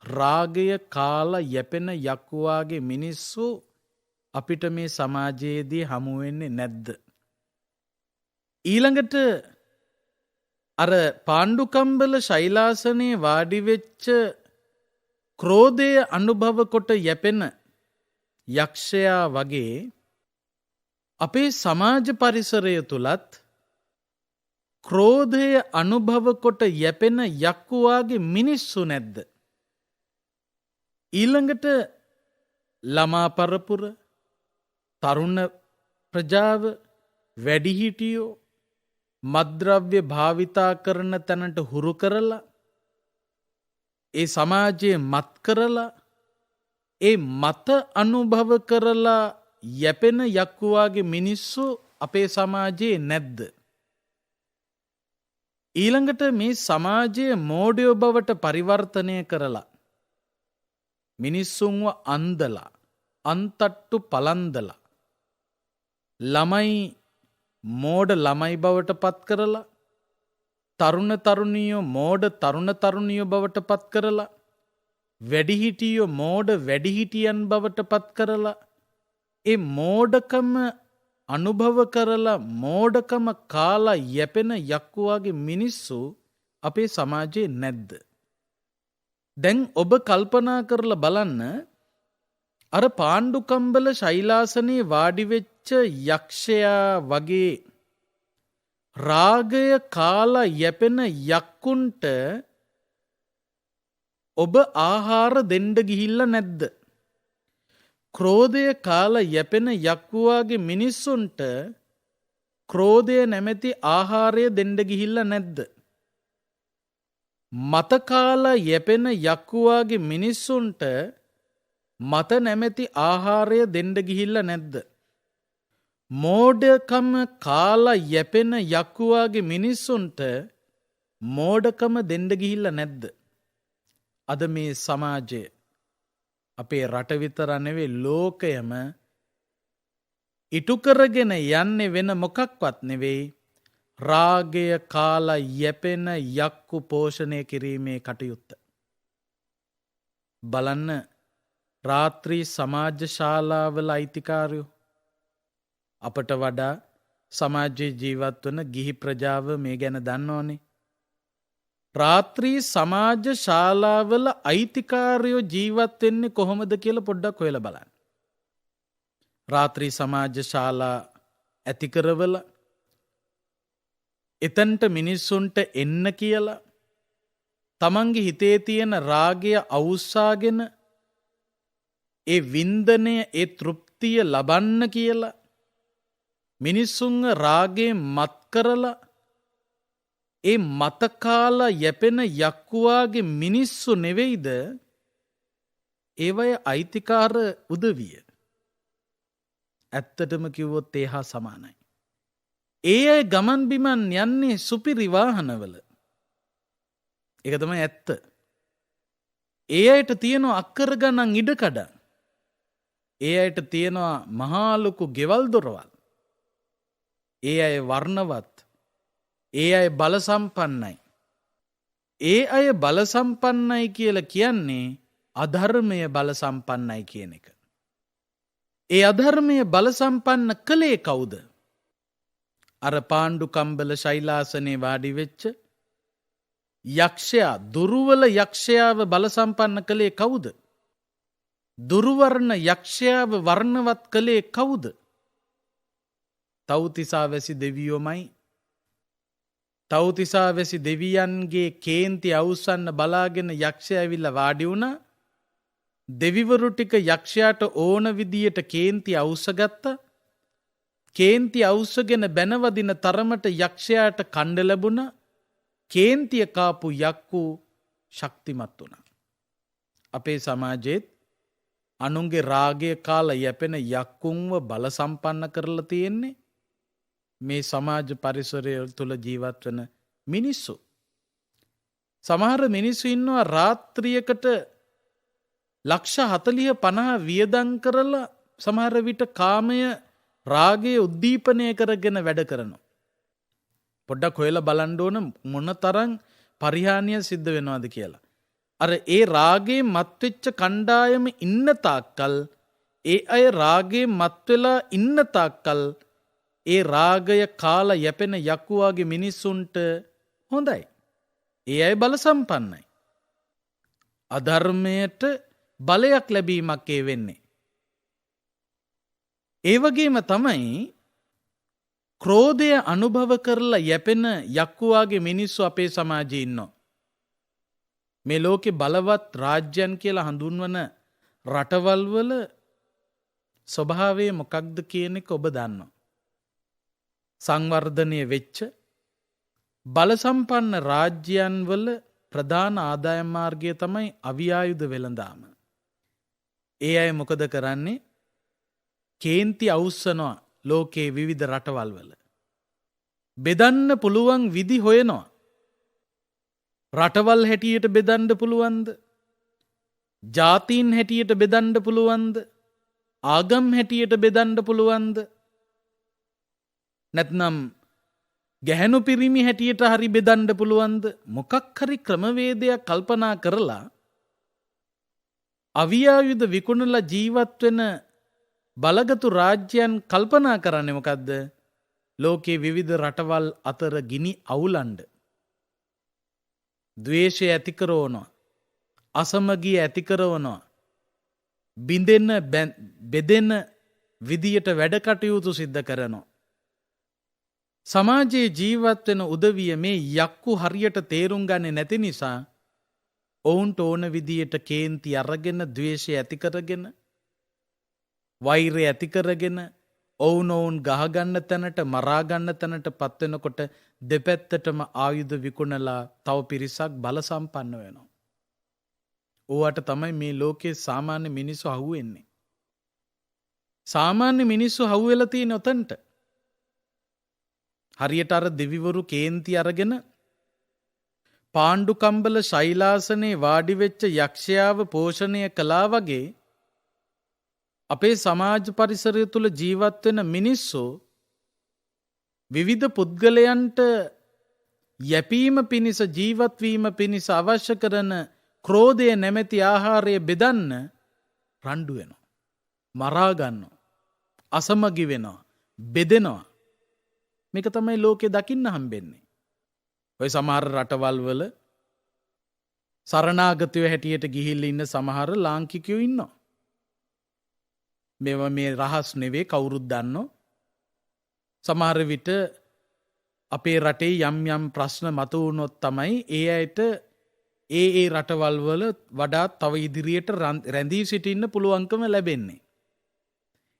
රාගය කාලා යැපෙන යක්කුවාගේ මිනිස්සු අපිට මේ සමාජයේදී හමු වෙන්නේ නැද්ද? ඊළඟට අර පාණ්ඩුකම්බල ශෛලාසනේ වාඩි වෙච්ච ක්‍රෝධය අනුභව කොට යැපෙන යක්ෂයා වගේ අපේ සමාජ පරිසරය තුලත් ක්‍රෝධය අනුභව කොට යැපෙන යක්කුවාගේ මිනිස්සු නැද්ද? ඊළඟට ළමා පරපුර, තරුණ ප්‍රජාව, වැඩිහිටියෝ මත්ද්‍රව්‍ය භාවිතා කරන තැනට හුරු කරලා, ඒ සමාජයේ මත් කරලා, ඒ මත අනුභව කරලා යැපෙන යක්කුවාගේ මිනිස්සු අපේ සමාජයේ නැද්ද? ඊළඟට මේ සමාජයේ මෝඩයෝ බවට පරිවර්තනය කරලා මිනිස්සුන්ව අන්දලා අන්තට්ටු පලන්දලා ළමයි මෝඩ ළමයි බවට පත් කරලා තරුණ තරුණියෝ මෝඩ තරුණ තරුණියෝ බවට පත් කරලා වැඩිහිටියෝ මෝඩ වැඩිහිටියන් බවට පත් කරලා ඒ මෝඩකම අනුභව කරලා මෝඩකම කාලා යැපෙන යක්කුවාගේ මිනිස්සු අපේ සමාජයේ නැද්ද? දැන් ඔබ කල්පනා කරලා බලන්න අර පාණ්ඩුකම්බල ශෛලාසනයේ වාඩි වෙච්ච යක්ෂයා වගේ රාගය කාලා යැපෙන යක්කුන්ට ඔබ ආහාර දෙන්න ගිහිල්ලා නැද්ද? ක්‍රෝධය කාලා යැපෙන යක්කුවාගේ මිනිස්සුන්ට ක්‍රෝධය නැමැති ආහාරය දෙන්න ගිහිල්ලා නැද්ද? මත කාලා යැපෙන යක්කුවාගේ මිනිස්සුන්ට මත නැමැති ආහාරය දෙන්න ගිහිල්ලා නැද්ද? මෝඩකම කාලා යැපෙන යක්කුවාගේ මිනිස්සුන්ට මෝඩකම දෙන්න ගිහිල්ලා නැද්ද? අද මේ සමාජය අපේ රට විතර නෙවෙයි ලෝකයම ඉටු කරගෙන යන්නේ වෙන මොකක්වත් නෙවෙයි රාගය කාලා යැපෙන යක්කු පෝෂණය කිරීමේ කටයුත්ත. බලන්න රාත්‍රී සමාජ ශාලාවල අයිතිකාරයෝ අපට වඩා සමාජයේ ජීවත් වන ගිහි ප්‍රජාව මේ ගැන දන්නෝනේ. රාත්‍රී සමාජ ශාලාවල අයිතිකාරයෝ ජීවත් වෙන්නේ කොහොමද කියලා පොඩ්ඩක් හොයලා බලන්න. රාත්‍රී සමාජ ශාලා ඇති කරවලා එතනට මිනිස්සුන්ට එන්න කියලා තමන්ගේ හිතේ තියෙන රාගය අවුස්සාගෙන ඒ වින්දනය ඒ තෘප්තිය ලබන්න කියලා මිනිස්සුන්ව රාගයෙන් මත් කරලා ඒ මතකාලා යැපෙන යක්කුවාගේ මිනිස්සු නෙවෙයිද ඒවය අයිතිකාර උදවිය? ඇත්තටම කිව්වොත් ඒ හා සමානයි. ඒ අය ගමන් බිමන් යන්නේ සුපිරි වාහනවල. ඒක තමයි ඇත්ත. ඒ අයට තියෙනවා අක්කර ගණන් ඉඩකඩම්. ඒ අයට තියෙනවා මහා ලොකු ගෙවල් දොරවල්. ඒ අය වර්ණවත්. ඒ අය බල සම්පන්නයි. ඒ අය බල සම්පන්නයි කියලා කියන්නේ අධර්මය බල සම්පන්නයි කියන එක. ඒ අධර්මය බල සම්පන්න කළේ කවුද? අර පාණ්ඩුකම්බල ශෛලාසනේ වාඩි වෙච්ච යක්ෂයා, දුර්වල යක්ෂයාව බල සම්පන්න කළේ කවුද? දුර්වර්ණ යක්ෂයාව වර්ණවත් කළේ කවුද? තව්තිසා වැසි දෙවියෝමයි. තව්තිසා වැසි දෙවියන්ගේ කේන්ති අවුස්සන්න බලාගෙන යක්ෂයා ඇවිල්ලා වාඩි වුණා. දෙවිවරු ටික යක්ෂයාට ඕන විදියට කේන්ති අවුස්සගත්තා. කේන්ති අවුස්සගෙන බැනවදින තරමට යක්ෂයාට කණ්ඩ ලැබුණා. කේන්තිය කාපු යක්කු ශක්තිමත් වුණා. අපේ සමාජයේත් අනුන්ගේ රාගය කාලා යැපෙන යක්කුන්ව බල සම්පන්න කරලා තියෙන්නේ මේ සමාජ පරිසරය තුළ ජීවත් වන මිනිස්සු. සමහර මිනිස්සු ඉන්නවා රාත්‍රියකට ලක්ෂ 40-50 වියදම් කරලා සමහර විට කාමය රාගය උද්දීපනය කරගෙන වැඩ කරනවා. පොඩ්ඩක් හොයලා බලන්න ඕන මොනතරම් පරිහානිය සිද්ධ වෙනවද කියලා. අර ඒ රාගයේ මත්වෙච්ච කණ්ඩායම ඉන්න තාක්කල්, ඒ අය රාගයේ මත් වෙලා ඉන්න තාක්කල් ඒ රාගය කාලා යැපෙන යක්කුවාගේ මිනිස්සුන්ට හොඳයි. ඒ අය බල සම්පන්නයි. අධර්මයට බලයක් ලැබීමක් ඒ වෙන්නේ. ඒ වගේම තමයි ක්‍රෝධය අනුභව කරලා යැපෙන යක්කුවාගේ මිනිස්සු අපේ සමාජයේ ඉන්නවා. මේ ලෝකේ බලවත් රාජ්‍යයන් කියලා හඳුන්වන රටවල් වල ස්වභාවය මොකක්ද කියන එක ඔබ දන්නවා. සංවර්ධනය වෙච්ච බල සම්පන්න රාජ්‍යයන් වල ප්‍රධාන ආදායම් මාර්ගය තමයි අවියායුධ වෙළඳාම. ඒ අය මොකද කරන්නේ? කේන්ති අවුස්සනවා ලෝකයේ විවිධ රටවල් වල. බෙදන්න පුළුවන් විදි හොයනවා. රටවල් හැටියට බෙදන්න පුළුවන්ද? ජාතීන් හැටියට බෙදන්න පුළුවන්ද? ආගම් හැටියට බෙදන්න පුළුවන්ද? නැත්නම් ගැහැණු පිරිමි හැටියට හරි බෙදන්න පුළුවන්ද? මොකක් හරි ක්‍රමවේදයක් කල්පනා කරලා අවියායුධ විකුණලා ජීවත් වෙන බලගතු රාජ්‍යයන් කල්පනා කරන්නේ මොකද්ද? ලෝකයේ විවිධ රටවල් අතර ගිනි අවුලන්න. ද්වේෂය ඇති කරනවා. අසමගිය ඇති කරනවා. බිඳෙන බෙදෙන විදියට වැඩ කටයුතු සිද්ධ කරනවා. සමාජයේ ජීවත් වෙන උදවිය මේ යක්කු හරියට තේරුම් ගන්නේ නැති නිසා ඔවුන්ට ඕන විදියට කේන්ති අරගෙන, ද්වේෂය ඇති කරගෙන, වෛරය ඇති කරගෙන ඔවුන් ගහගන්න තැනට, මරාගන්න තැනට පත් වෙනකොට දෙපැත්තටම ආයුධ විකුණලා තව පිරිසක් බල සම්පන්න වෙනවා. ඕවට තමයි මේ ලෝකේ සාමාන්‍ය මිනිස්සු අහුවෙන්නේ. සාමාන්‍ය මිනිස්සු අහුවෙලා තියෙන උතන්ට. හරියට අර දෙවිවරු කේන්ති අරගෙන පාණ්ඩු කම්බල ශෛලාසනේ වාඩි වෙච්ච යක්ෂයාව පෝෂණය කළා වගේ අපේ සමාජ පරිසරය තුළ ජීවත් වෙන මිනිස්සු විවිධ පුද්ගලයන්ට යැපීම පිණිස, ජීවත් වීම පිණිස අවශ්‍ය කරන ක්‍රෝධය නැමැති ආහාරය බෙදන්න රණ්ඩු වෙනවා. මරා ගන්නවා. අසමගි වෙනවා. බෙදෙනවා. මේක තමයි ලෝකේ දකින්න හම්බෙන්නේ. ඔය සමහර රටවල් වල සරණාගතයෝ හැටියට ගිහිල්ලා ඉන්න සමහර ලාංකිකයෝ ඉන්නවා. මේවා මේ රහස් නෙවෙයි, කවුරුත් දන්නෝ. සමහර විට අපේ රටේ යම් යම් ප්‍රශ්න මතුවුණොත් තමයි ඒ අයට ඒ රටවල් වල වඩා තව ඉදිරියට රැඳී සිටින්න පුළුවන්කම ලැබෙන්නේ.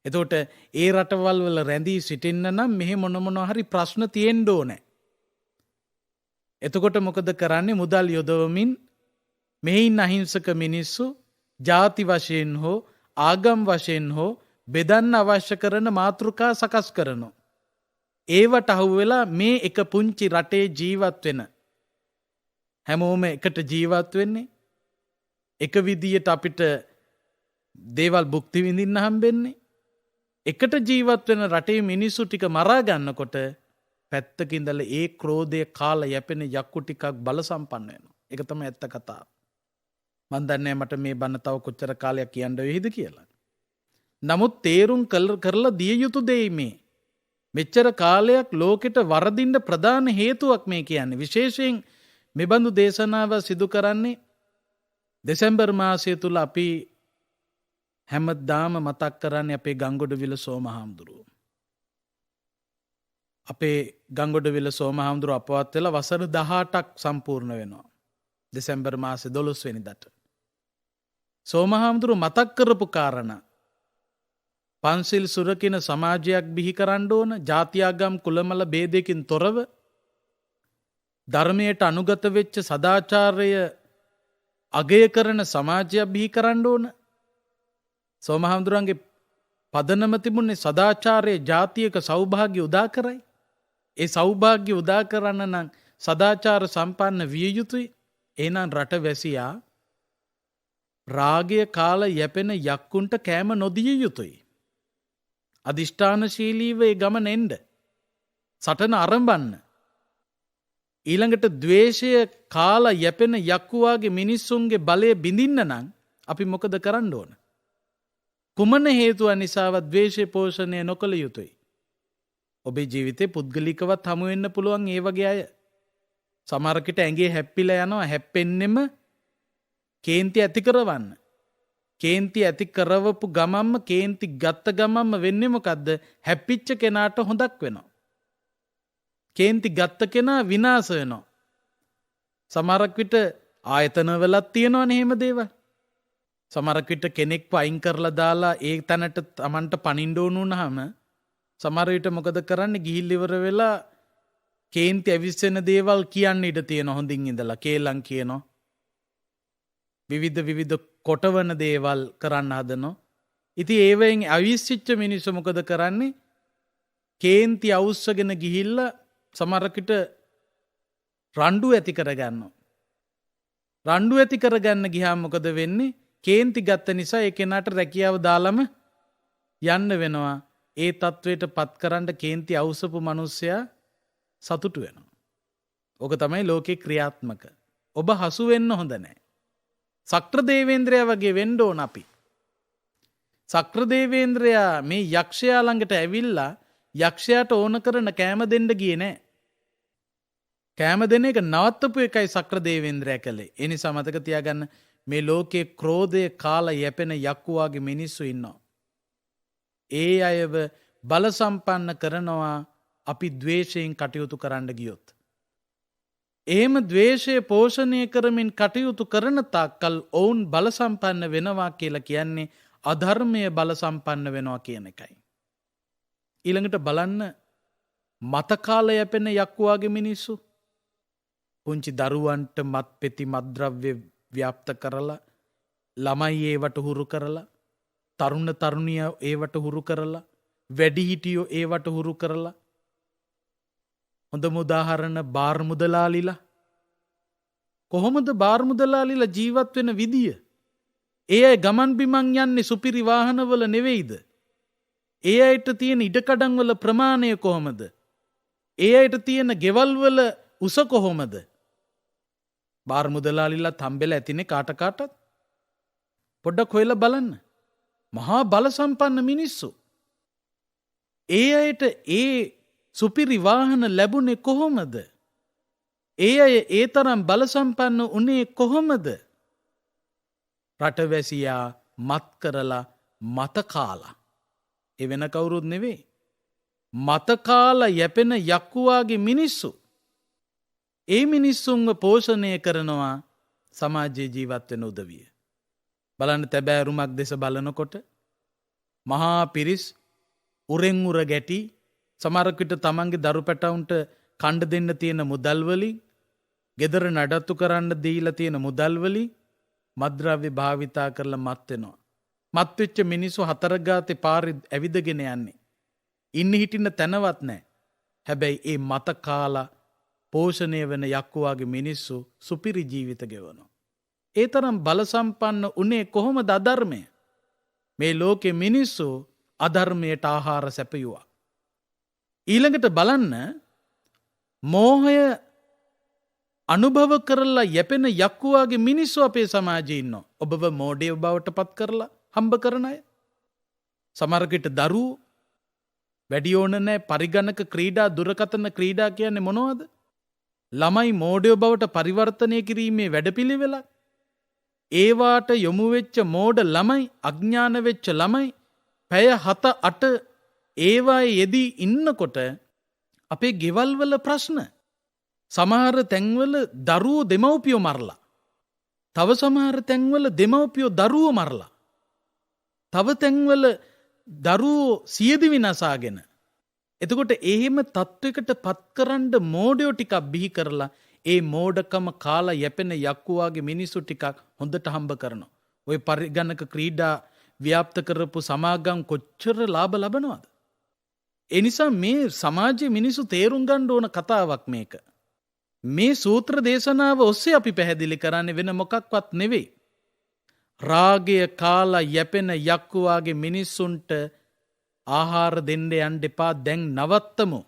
එතකොට ඒ රටවල් වල රැඳී සිටින්න නම් මෙහි මොන හරි ප්‍රශ්න තියෙන්න ඕනේ. එතකොට මොකද කරන්නේ? මුදල් යොදවමින් මෙහි ඉන්න අහිංසක මිනිස්සු ಜಾති වශයෙන් හෝ ආගම් වශයෙන් හෝ බෙදන්න අවශ්‍ය කරන මාතෘකා සකස් කරනවා. ඒවට අහුවෙලා මේ එක පුංචි රටේ ජීවත් වෙන හැමෝම එකට ජීවත් වෙන්නේ. එක විදියට අපිට දේවල් භුක්ති විඳින්න හම්බෙන්නේ. එකට ජීවත් වෙන රටේ මිනිස්සු ටික මරා ගන්නකොට පැත්තකින්දලා ඒ ක්‍රෝධය කාලා යැපෙන යක්කු ටිකක් බල සම්පන්න වෙනවා. ඒක තමයි ඇත්ත කතාව. මන් දන්නේ මට මේ බන්න තව කොච්චර කාලයක් කියන්න වෙයිද කියලා. නමුත් තේරුම් කරලා දිය යුතු දෙයි මේ. මෙච්චර කාලයක් ලෝකෙට වරදින්න ප්‍රධාන හේතුවක් මේ කියන්නේ. විශේෂයෙන් මේ බඳු දේශනාව සිදු කරන්නේ දෙසැම්බර් මාසය තුල අපි හැමදාම මතක් කරන්නේ අපේ ගංගොඩවිල සෝමහාමුදුරුවෝ. අපේ ගංගොඩවිල සෝමහාමුදුරුවෝ අපවත් වෙලා වසර 18ක් සම්පූර්ණ වෙනවා. දෙසැම්බර් මාසේ 12 වෙනිදාට. සෝමහාමුදුරුවෝ මතක් කරපු කාරණා පන්සිල් සුරකින සමාජයක් බිහි කරන්න ඕන, ජාත්‍යාගම් කුලමල ભેදයකින් තොරව ධර්මයට අනුගත වෙච්ච සදාචාරය අගය කරන සමාජයක් බිහි කරන්න ඕන. සෝමහාමුදුරන්ගේ පදනම තිබුණේ සදාචාරයේ ජාතියක සෞභාග්‍ය උදා කරයි. ඒ සෞභාග්‍ය උදා කරන්න නම් සදාචාර සම්පන්න විය යුතුයි. එහෙනම් රටවැසියා රාගය කාලා යැපෙන යක්කුන්ට කෑම නොදිය යුතුයි. අදිෂ්ඨානශීලීව ඒ ගමන එන්න. සටන ආරම්භන්න. ඊළඟට ද්වේෂය කාලා යැපෙන යක්කුවාගේ මිනිස්සුන්ගේ බලය බිඳින්න නම් අපි මොකද කරන්න ඕන? කුමන හේතුව නිසාවත් ද්වේෂය පෝෂණය නොකළ යුතුයි. ඔබේ ජීවිතේ පුද්ගලිකවත් හමු වෙන්න පුළුවන් ඒ වගේ අය. සමහරකට ඇඟේ හැප්පිලා යනවා. හැප්පෙන්නෙම කේන්ති ඇති කරවන්න. කේන්ති ඇති කරවපු ගමම්ම, කේන්ති ගත්ත ගමම්ම වෙන්නේ මොකද්ද? හැප්පිච්ච කෙනාට හොඳක් වෙනවා. කේන්ති ගත්ත කෙනා විනාශ වෙනවා. සමහරක් විට ආයතනවලත් තියෙනවනේ එහෙම දේවල්. සමහරක් විට කෙනෙක්ව අයින් කරලා දාලා ඒ තැනට Tamanට පනින්න ඕන වුණාම සමහර විට මොකද කරන්නේ? ගිහිල්ලා ඉවර වෙලා කේන්ති ඇවිස්සෙන දේවල් කියන්න ඉඩ තියෙන හොඳින් ඉඳලා කේලම් කියනවා. විවිධ කොටවන දේවල් කරන්න හදනවා. ඉති ඒවයින් අවිස්සිච්ච මිනිස්සු මොකද කරන්නේ? කේන්ති අවුස්සගෙන ගිහිල්ල සමරකට රණ්ඩු ඇති කරගන්න. රණ්ඩු ඇති කරගන්න ගිහාම මොකද වෙන්නේ? කේන්ති ගත්ත නිසා ඒ කෙනාට රැකියාව දාලම යන්න වෙනවා. ඒ තත්ත්වයට පත් කරන්න කේන්ති අවුස්සපු මිනිස්සයා සතුටු වෙනවා. ඕක තමයි ලෝකේ ක්‍රියාත්මක. ඔබ හසු වෙන්න හොඳ නැහැ. සක්‍රදේවේන්ද්‍රයා වගේ වෙන්න ඕන අපි. සක්‍රදේවේන්ද්‍රයා මේ යක්ෂයා ළඟට ඇවිල්ලා යක්ෂයාට ඕන කරන කෑම දෙන්න ගියේ නැහැ. කෑම දෙන එක නවත්තපු එකයි සක්‍රදේවේන්ද්‍රයා කළේ. ඒ නිසා මතක තියාගන්න මේ ලෝකේ ක්‍රෝධය කාලා යැපෙන යක්කුවාගේ මිනිස්සු ඉන්නවා. ඒ අයව බල සම්පන්න කරනවා අපි ද්වේෂයෙන් කටයුතු කරන්න ගියොත්. එහෙම ද්වේෂය පෝෂණය කරමින් කටයුතු කරන තාක්කල් ඔවුන් බල සම්පන්න වෙනවා කියලා කියන්නේ අධර්මය බල සම්පන්න වෙනවා කියන එකයි. ඊළඟට බලන්න මතකාල යැපෙන යක්කුවාගේ මිනිස්සු පුංචි දරුවන්ට මත් පෙති මත්ද්‍රව්‍ය ව්‍යාප්ත කරලා ළමයි ඒවට හුරු කරලා තරුණ තරුණිය ඒවට හුරු කරලා වැඩිහිටියෝ ඒවට හුරු කරලා හොඳම උදාහරණ බාර් මුදලාලිලා. කොහොමද බාර් මුදලාලිලා ජීවත් වෙන විදිය? ඒ අය ගමන් බිමන් යන්නේ සුපිරි වාහනවල නෙවෙයිද? ඒ අයට තියෙන ඉඩකඩම් වල ප්‍රමාණය කොහොමද? ඒ අයට තියෙන ගෙවල් වල උස කොහොමද? බාර් මුදලාලිලා තම්බෙලා ඇතිනේ කාටත්. පොඩ්ඩක් හොයලා බලන්න. මහා බල සම්පන්න මිනිස්සු. ඒ අයට ඒ සුපිරි වාහන ලැබුණේ කොහොමද? ඒ අය ඒ තරම් බල සම්පන්න උනේ කොහොමද? රටවැසියා මත් කරලා මත කාලා. ඒ වෙන කවුරුත් නෙවෙයි. මත කාලා යැපෙන යක්කුවාගේ මිනිස්සු. ඒ මිනිස්සුන්ව පෝෂණය කරනවා සමාජයේ ජීවත් වෙන උදවිය. බලන්න තැබෑරුමක් දෙස බලනකොට මහා පිරිස් උරෙන් උර ගැටි සමහරකට තමන්ගේ දරු පැටවුන්ට කණ්ඩ දෙන්න තියෙන මුදල් වලින්, ගෙදර නඩත්තු කරන්න දීලා තියෙන මුදල් වලින් මත්ද්‍රව්‍ය භාවිතා කරලා මත් වෙනවා. මත් වෙච්ච මිනිස්සු හතර ගාතේ පාරේ ඇවිදගෙන යන්නේ. ඉන්න හිටින්න තැනවත් නැහැ. හැබැයි ඒ මත කාලා පෝෂණය වෙන යක්කුවාගේ මිනිස්සු සුපිරි ජීවිත ගෙවනවා. ඒ තරම් බල සම්පන්න උනේ කොහොමද අධර්මය? මේ ලෝකේ මිනිස්සු අධර්මයට ආහාර සැපයුවා. ඊළඟට බලන්න මෝහය අනුභව කරලා යැපෙන යක්කුවාගේ මිනිස්සු අපේ සමාජයේ ඉන්නවා. ඔබව මෝඩයෝ බවට පත් කරලා හම්බ කරන අය. සමහරකට දරුවෝ වැඩි ඕන නැහැ පරිගණක ක්‍රීඩා දුරකථන ක්‍රීඩා කියන්නේ මොනවද? ළමයි මෝඩයෝ බවට පරිවර්තනය කිරීමේ වැඩපිළිවෙලක්. ඒවාට යොමු වෙච්ච මෝඩ ළමයි, අඥාන වෙච්ච ළමයි පැය 7-8 ඒවායේ යෙදී ඉන්නකොට අපේ ගෙවල් වල ප්‍රශ්න. සමහර තැන්වල දරුවෝ දෙමව්පියෝ මරලා. තව සමහර තැන්වල දෙමව්පියෝ දරුවෝ මරලා. තව තැන්වල දරුවෝ සියදි විනාසාගෙන. එතකොට එහෙම තත්වයකට පත්කරන්න මෝඩයෝ ටිකක් බිහි කරලා ඒ මෝඩකම කාලා යැපෙන යක්කුවාගේ මිනිස්සු ටිකක් හොඳට හම්බ කරනවා. ওই පරිගණක ක්‍රීඩා ව්‍යාප්ත කරපු සමාගම් කොච්චර ලාභ ලබනවද? ඒ නිසා මේ සමාජයේ මිනිස්සු තේරුම් ගන්න ඕන කතාවක් මේක. මේ සූත්‍ර දේශනාව ඔස්සේ අපි පැහැදිලි කරන්නේ වෙන මොකක්වත් නෙවෙයි. රාගය කාලා යැපෙන යක්කුවාගේ මිනිස්සුන්ට ආහාර දෙන්න යන්න එපා, දැන් නවත්තමු.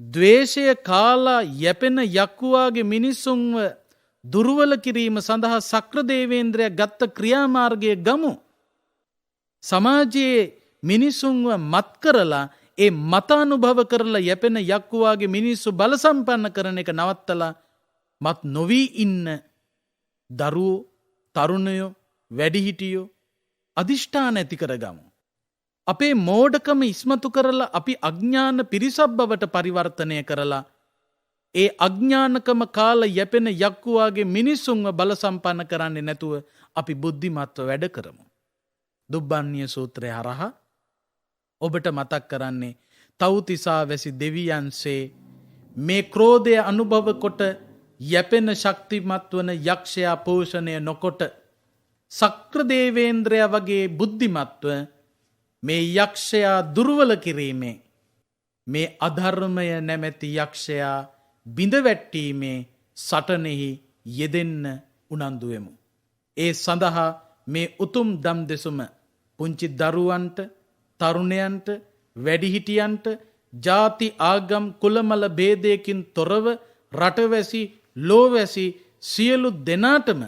ද්වේෂය කාලා යැපෙන යක්කුවාගේ මිනිස්සුන්ව දුර්වල කිරීම සඳහා සක්‍රදේවේන්ද්‍රයා ගත්ත ක්‍රියාමාර්ගය ගමු. සමාජයේ මිනිසුන්ව මත් කරලා ඒ මතානුභව කරලා යැපෙන යක්කුවාගේ මිනිස්සු බල සම්පන්න කරන එක නවත්තලා මත් නොවී ඉන්න දරුවෝ, තරුණයෝ, වැඩිහිටියෝ අදිෂ්ඨාන ඇති කරගමු. අපේ මෝඩකම ඉස්මතු කරලා අපි අඥාන පිරිසක් බවට පරිවර්තනය කරලා ඒ අඥානකම කාලා යැපෙන යක්කුවාගේ මිනිස්සුන්ව බල සම්පන්න කරන්නේ නැතුව අපි බුද්ධිමත්ව වැඩ කරමු. දුබ්බන්‍ය සූත්‍රය හරහා ඔබට මතක් කරන්නේ තව්තිසා වැසි දෙවියන්සේ මේ ක්‍රෝධය අනුභව කොට යැපෙන ශක්තිමත් වන යක්ෂයා පෝෂණය නොකොට සක්‍රදේවේන්ද්‍රයා වගේ බුද්ධිමත්ව මේ යක්ෂයා දුර්වල කිරීමේ මේ අධර්මය නැමැති යක්ෂයා බිඳවැට්ටීමේ සටනෙහි යෙදෙන්න උනන්දුවෙමු. ඒ සඳහා මේ උතුම් දම් දෙසුම පුංචි දරුවන්ට, තරුණයන්ට, වැඩිහිටියන්ට ජාති ආගම් කුලමල භේදයකින් තොරව රටවැසි ලෝවැසි සියලු දෙනාටම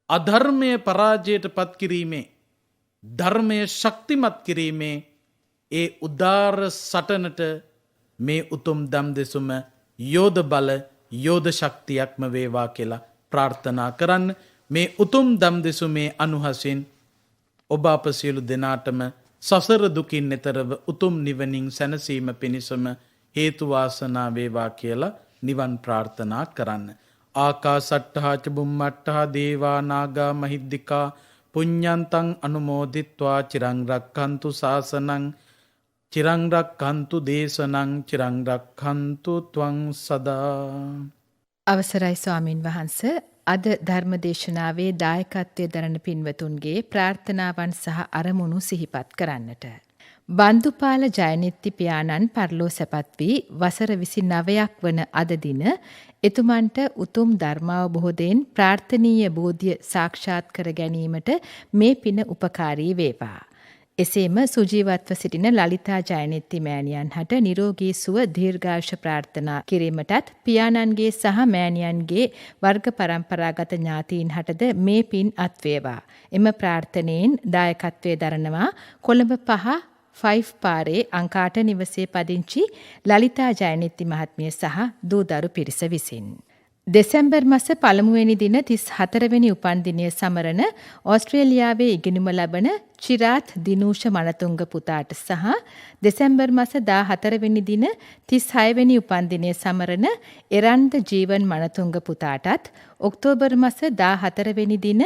අධර්මය පරාජයට පත් කිරීමේ ධර්මය ශක්තිමත් කිරීමේ ඒ උදාර සටනට මේ උතුම් දම් දෙසුම යෝධ බල යෝධ ශක්තියක්ම වේවා කියලා ප්‍රාර්ථනා කරන්න. මේ උතුම් දම් දෙසුමේ අනුහසින් ඔබ අප සියලු දෙනාටම සසර දුකින් එතරව උතුම් නිවනින් සැනසීම පිණිසම හේතු වාසනා වේවා කියලා නිවන් ප්‍රාර්ථනා කරන්න. ආකාසට්ඨා ච බුම්මට්ඨා දේවා නාග මහිද්దికා පුඤ්ඤන්තං අනුමෝදිත්වා චිරං රක්ඛන්තු ශාසනං චිරං රක්ඛන්තු දේශනං චිරං රක්ඛන්තු ත්වං සදා. අවසරයි ස්වාමින් වහන්ස, අද ධර්මදේශනාවේ දායකත්වයේ දරන පින්වතුන්ගේ ප්‍රාර්ථනාවන් සහ අරමුණු සිහිපත් කරන්නට. බන්දුපාල ජයනිත්ති පියාණන් පරලෝ සැපත් වී වසර 29ක් වන අද දින එතුමන්ට උතුම් ධර්මාවබෝධයෙන් ප්‍රාර්ථනීය බෝධිය සාක්ෂාත් කර ගැනීමට මේ පින උපකාරී වේවා. එසේම සුජීවත්ව සිටින ලලිතා ජයනිත්ති මෑණියන් හට නිරෝගී සුව දීර්ඝායුෂ ප්‍රාර්ථනා කිරීමටත් පියාණන්ගේ සහ මෑණියන්ගේ වර්ග පරම්පරාගත ඥාතීන් හටද මේ පින් අත්වේවා. එම ප්‍රාර්ථනයෙන් දායකත්වයේ දරනවා කොළඹ 5 පාරේ අංකාට නිවසේ පදිංචි ලලිතා ජයනිත්ති මහත්මිය සහ දූදරු පිරිස විසින්. දෙසැම්බර් මාස පළමුවෙනි දින 34 වෙනි උපන්දිනය සමරන ඕස්ට්‍රේලියාවේ ඉගෙනුම ලබන චිරාත් දිනූෂ මනතුංග පුතාට සහ දෙසැම්බර් මාස 14 වෙනි දින 36 වෙනි උපන්දිනය සමරන එරන්ද ජීවන් මනතුංග පුතාටත් ඔක්තෝබර් මාස 14 වෙනි දින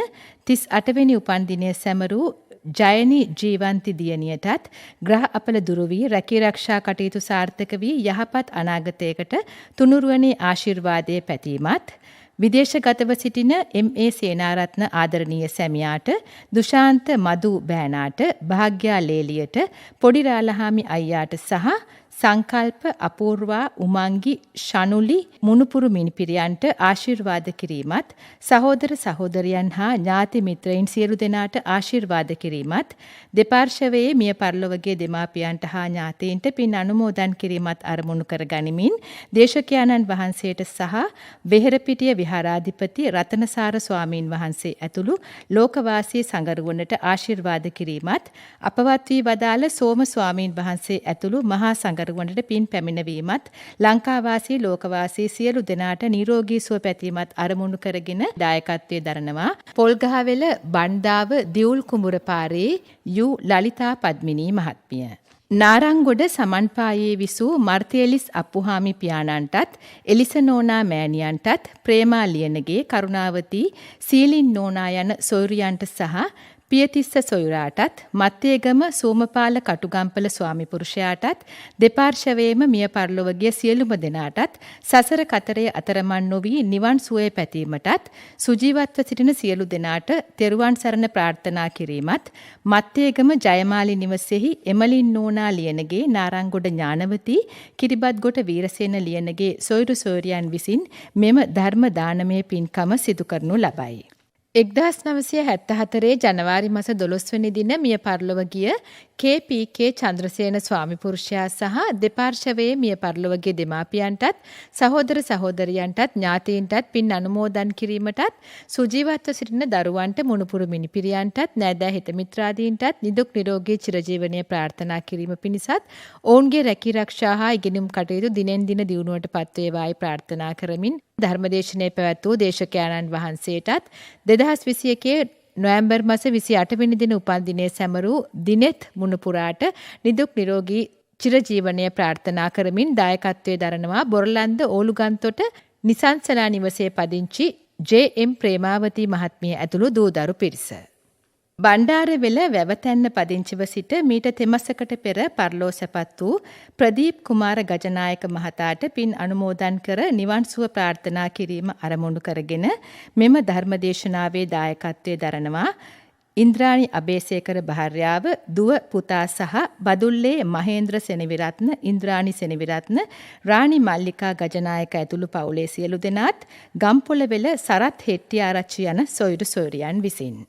38 වෙනි උපන්දිනය සැමරූ ජයනි ජීවන්ති දියණියටත් ග්‍රහ අපල දුරු වී රැකී ආරක්ෂා කටයුතු සාර්ථක වී යහපත් අනාගතයකට තුනුරුවනේ ආශිර්වාදයේ පැතීමත් විදේශගතව සිටින එම්.ඒ. සේනාරත්න ආදරණීය සැමියාට දුෂාන්ත මදු බෑනාට භාග්‍යා ලේලියට පොඩි රාලහාමි අයියාට සහ සංකල්ප අපූර්වා උමංගි ශනුලි මුණුපුරු මිනිපිරියන්ට ආශිර්වාද කිරීමත් සහෝදර සහෝදරියන් හා ඥාති මිත්‍රයින් සියලු දෙනාට ආශිර්වාද කිරීමත් දෙපාර්ශවයේ මිය පරලොවගේ දෙමාපියන්ට හා ඥාතීන්ට පින් අනුමෝදන් කිරීමත් අරමුණු කර ගනිමින් දේශකයාණන් වහන්සේට සහ වෙහෙරපිටිය විහාරාධිපති රතනසාර ස්වාමීන් වහන්සේ ඇතුළු ලෝකවාසී සංගරුවනට ආශිර්වාද කිරීමත් අපවත් වී වදාළ සෝම ස්වාමීන් වහන්සේ ඇතුළු මහා සංගරුවනට පින් පැමිණවීමත් ලංකාවාසී ලෝකවාසී සියලු දෙනාට නිරෝගී සුව පැතීමත් අරමුණු කරගෙන දායකත්වයේ දරනවා පොල්ගහවෙල බණ්ඩාව දියුල් කුඹුර පාරේ යු ලලිතා පද්මිනී මහත්මිය. නාරංගොඩ සමන්පායේ විසූ මර්තියලිස් අප්පුහාමි පියාණන්ටත් එලිස නෝනා මෑණියන්ටත් ප්‍රේමා ලියනගේ කරුණාවති සීලින් නෝනා යන සොයුරියන්ට සහ පියතිස්ස සොයුරාටත් මත්තේගම සෝමපාල කටුගම්පල ස්වාමි පුරුෂයාටත් දෙපාර්ශවයේම මිය පරලොවගිය සියලුම දෙනාටත් සසර කතරේ අතරමන් නොවී නිවන් සුවය පැතීමටත් සුජීවත්ව සිටින සියලු දෙනාට තෙරුවන් සරණ ප්‍රාර්ථනා කිරීමත් මත්තේගම ජයමාලි නිවසේහි එමලින් නෝනා ලියනගේ නාරංගොඩ ඥානවති කිරිබත්ගොට වීරසේන ලියනගේ සොයුරු සොයුරියන් විසින් මෙම ධර්ම දානමය පින්කම සිදු කරනු ලබයි. 1974 ජනවාරි මාස 12 වෙනි දින මිය පරලොව ගිය කේ.පී.කේ. චන්ද්‍රසේන ස්වාමි පුරුෂයා සහ දෙපාර්ශවයේ මිය පරලොව ගිය දෙමාපියන්ටත් සහෝදර සහෝදරියන්ටත් ඥාතීන්ටත් පින් අනුමෝදන් කිරීමටත් සුජීවත්ව සිටින දරුවන්ට මුණුපුරු මිනිපිරියන්ටත් නෑදෑ හිත මිත්‍රාදීන්ටත් නිදුක් නිරෝගී චිරජීවනයේ ප්‍රාර්ථනා කිරීම පිණිසත් ඔවුන්ගේ රැකී ආරක්ෂා හා ඉගෙනුම් කටයුතු දිනෙන් දින දියුණුවට පත්වේවායි ප්‍රාර්ථනා කරමින් ධර්මදේශනයේ පැවැත් වූ දේශකයාණන් වහන්සේටත් 2021 නොවැම්බර් මාස 28 වෙනි දින උපන්දිනයේ සැමරූ දිනෙත් මුණුපුරාට නිදුක් නිරෝගී චිරජීවනයේ ප්‍රාර්ථනා කරමින් දායකත්වයේ දරනවා බොරලන්ද ඕලුගන්තොට නිසංසලා නිවසේ පදිංචි ජේ.එම්. ප්‍රේමාවති මහත්මිය ඇතුළු දූදරු පිරිස. බණ්ඩාරවෙල වැවතැන්න පදිංචිව සිට මීට තෙමසකට පෙර පරලෝ සැපත් වූ ප්‍රදීප් කුමාර ගජනායක මහතාට පින් අනුමෝදන් කර නිවන් සුව ප්‍රාර්ථනා කිරීම අරමුණු කරගෙන මෙම ධර්මදේශනාවේ දායකත්වයේ දරනවා ඉන්ද්‍රාණි අබේසේකර භාර්යාව දුව පුතා සහ බදුල්ලේ මහේන්ද්‍ර සෙනවිරත්න ඉන්ද්‍රාණි සෙනවිරත්න රාණි මල්ලිකා ගජනායක ඇතුළු පවුලේ සියලු දෙනාත් ගම්පොළවෙල සරත් හෙට්ටිආරච්චි යන සොයුරු සොයුරියන් විසින්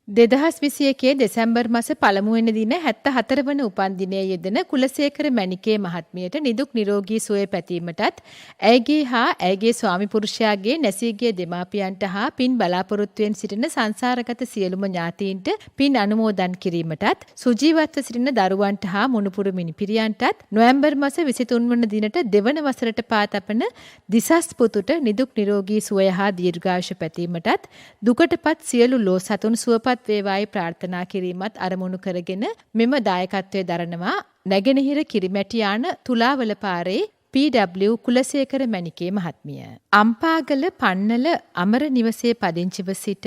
2021 දෙසැම්බර් මාස පළමුවෙනි දින 74 වන උපන්දිනයේ යෙදෙන කුලසේකර මැණිකේ මහත්මියට නිදුක් නිරෝගී සුවය පැතීමටත් ඇයගේ හා ඇයගේ ස්වාමි පුරුෂයාගේ නැසී ගිය දෙමාපියන්ට හා පින් බලාපොරොත්තුවෙන් සිටින සංසාරගත සියලුම ඥාතීන්ට පින් අනුමෝදන් කිරීමටත් සුජීවත්ව සිටින දරුවන්ට හා මුණුපුරු මිනිපිරියන්ටත් නොවැම්බර් මාස 23 වන දිනට දෙවන වසරට පා තබන දිසස් පුතුට නිදුක් නිරෝගී සුවය හා දීර්ඝායුෂ පැතීමටත් දුකටපත් සියලු ලෝ සතුන් සුවපත් වේවායි ප්‍රාර්ථනා කිරීමත් අරමුණු කරගෙන මෙම දායකත්වයේ දරනවා නැගෙනහිර කිරිමැටියාන තුලාවල පාරේ PW කුලසේකර මැණිකේ මහත්මිය. අම්පාගල පන්නල අමර නිවසේ පදිංචිව සිට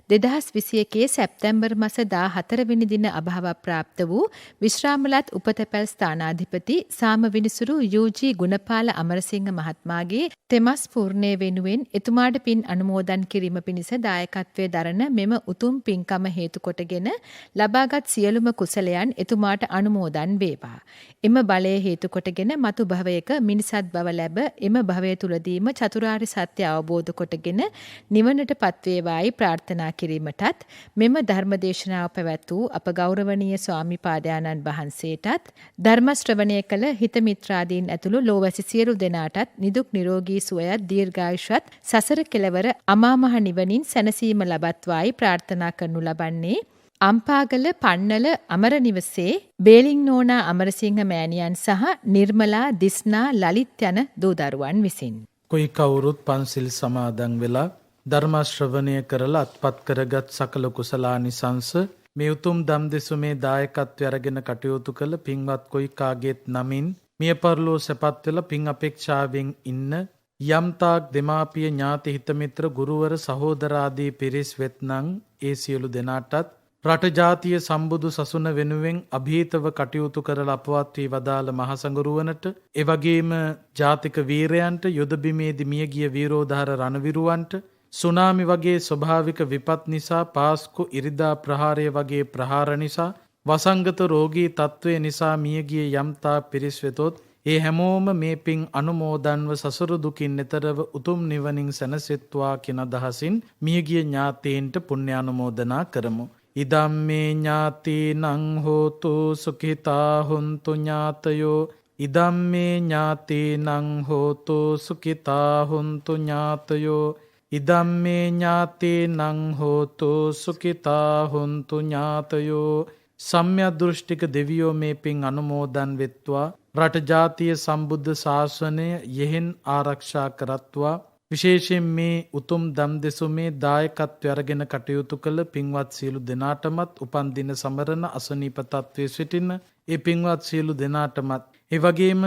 2021 සැප්තැම්බර් මාස 14 වෙනි දින අභාව ප්‍රාප්ත වූ විශ්‍රාමලත් උපතැපැල් ස්ථානාධිපති සාම විනිසුරු UG ගුණපාල අමරසිංහ මහත්මයාගේ තෙමස් පූර්ණේ වෙනුවෙන් එතුමාට පින් අනුමෝදන් කිරීම පිණිස දායකත්වයේ දරන මෙම උතුම් පින්කම හේතු කොටගෙන ලබාගත් සියලුම කුසලයන් එතුමාට අනුමෝදන් වේවා. එම බලය හේතු කොටගෙන මතු භවයක මිනිසත් බව ලැබ එම භවය තුලදීම චතුරාර්ය සත්‍ය අවබෝධ කොටගෙන නිවනට පත්වේවායි ප්‍රාර්ථනා කිරීමටත් මෙම ධර්මදේශනාව පැවැත් වූ අප ගෞරවනීය ස්වාමි පාදයන්න් වහන්සේටත් ධර්ම ශ්‍රවණය කළ හිත මිත්‍රාදීන් ඇතුළු ලෝවැසි සියලු දෙනාටත් නිදුක් නිරෝගී සුවයත් දීර්ඝායුෂත් සසර කෙලවර අමා මහ නිවනින් සැනසීම ලබත්වායි ප්‍රාර්ථනා කරනු ලබන්නේ අම්පාගල පන්නල අමර නිවසේ බේලිං නෝනා අමරසිංහ මෑණියන් සහ නිර්මලා දිස්නා ලලිත් යන දූ දරුවන් විසින්. කොයි කවුරුත් පන්සිල් සමාදන් වෙලා ධර්ම ශ්‍රවණය කරලා අත්පත් කරගත් සකල කුසලානිසංස මේ උතුම් දම් දෙසුමේ දායකත්වය අරගෙන කටයුතු කළ පින්වත් කොයි කාගේත් නමින් මිය පරලෝ සැපත් වෙලා පින් අපේක්ෂාවෙන් ඉන්න යම්තාක් දෙමාපිය ඥාති හිත මිත්‍ර ගුරුවර සහෝදරාදී පිරිස් වෙත්නම් ඒ සියලු දෙනාටත් රට ජාතිය සම්බුදු සසුන වෙනුවෙන් අභීතව කටයුතු කරලා අපවත් වී වදාළ මහසඟරුවනට එවැගේම ජාතික වීරයන්ට යුද බිමේදී මියගිය වීරෝධාර රණවිරුවන්ට සුනාමි වගේ ස්වභාවික විපත් නිසා පාස්කු ඉරිදා ප්‍රහාරය වගේ ප්‍රහාර නිසා වසංගත රෝගී තත්ත්වය නිසා මියගිය යම්තා පිරිස් වෙතොත් ඒ හැමෝම මේ පින් අනුමෝදන්ව සසර දුකින් නිතරව උතුම් නිවනින් සැනසෙත්වා කියන අදහසින් මියගිය ඥාතීන්ට පුණ්‍ය අනුමෝදනා කරමු. ඉදම්මේ ඥාතීනං හෝතු සුඛිතා හුන්තු ඥාතයෝ ඉදම්මේ ඥාතීනං හෝතු සුඛිතා හුන්තු ඥාතයෝ ඉදම්මේ ඥාතීනං හෝතු සුඛිතා හුන්තු ඥාතයෝ සම්‍යක් දෘෂ්ටික දෙවියෝ මේ පින් අනුමෝදන් වෙත්වා රට ජාතිය සම්බුද්ධ ශාසනය යෙහෙන් ආරක්ෂා කරත්වා විශේෂයෙන් මේ උතුම් දම් දෙසුමේ දායකත්වය අරගෙන කටයුතු කළ පින්වත් සියලු දෙනාටමත් උපන් දින සමරන අසනීප තත්ත්වයේ සිටින ඒ පින්වත් සියලු දෙනාටමත් ඒ වගේම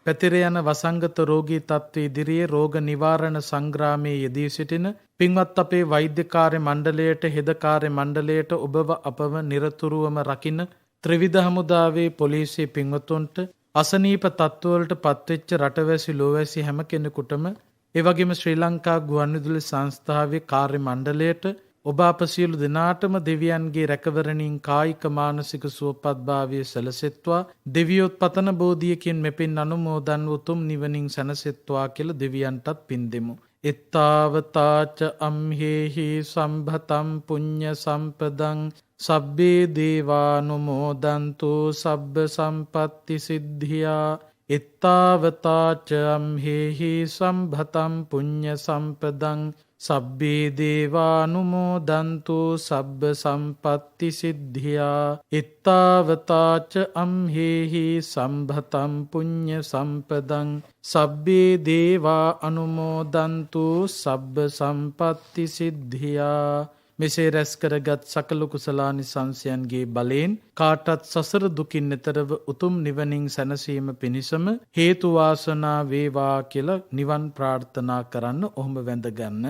පැතිර යන වසංගත රෝගී තත්ත්ව ඉදිරියේ රෝග නිවාරණ සංග්‍රාමයේ යෙදී සිටින පින්වත් අපේ වෛද්‍ය කාර්ය මණ්ඩලයට හෙද කාර්ය මණ්ඩලයට ඔබව අපව නිරතුරුවම රකින්න ත්‍රිවිධ හමුදාවේ පොලිසිය පින්වතුන්ට අසනීප තත්ත්වවලට පත්වෙච්ච රටවැසි ලෝවැසි හැම කෙනෙකුටම ඒ වගේම ශ්‍රී ලංකා ගුවන්විදුලි සංස්ථාවේ කාර්ය මණ්ඩලයට ඔබ අප සියලු දෙනාටම දෙවියන්ගේ රැකවරණින් කායික මානසික සුවපත්භාවය සැලසෙත්වා දෙවියොත් පතන බෝධියකින් මෙපින් අනුමෝදන් උතුම් නිවනින් සැනසෙත්වා කියලා දෙවියන්ටත් පින් දෙමු. එත්තාවතාච අම්හෙහි සම්භතම් පුඤ්ඤ සම්පදං සබ්බේ දේවානුමෝදන්තු සබ්බ සම්පත්ති සිද්ධියා එත්තාවතාච අම්හෙහි සම්භතම් පුඤ්ඤ සම්පදං සබ්බේ දේවානුමෝදන්තු සබ්බ සම්පත්ති සිද්ධියා එත්තාවතාච අම්හෙහි සම්භතම් පුඤ්ඤ සම්පදං සබ්බේ දේවා අනුමෝදන්තු සබ්බ සම්පත්ති සිද්ධියා. මෙසේ රැස් කරගත් සකල කුසලානිසංසයන්ගේ බලයෙන් කාටත් සසර දුකින් නිතරව උතුම් නිවනින් සැනසීම පිණිසම හේතු වාසනා වේවා කියලා නිවන් ප්‍රාර්ථනා කරන්න ඔහොම වැඳගන්න.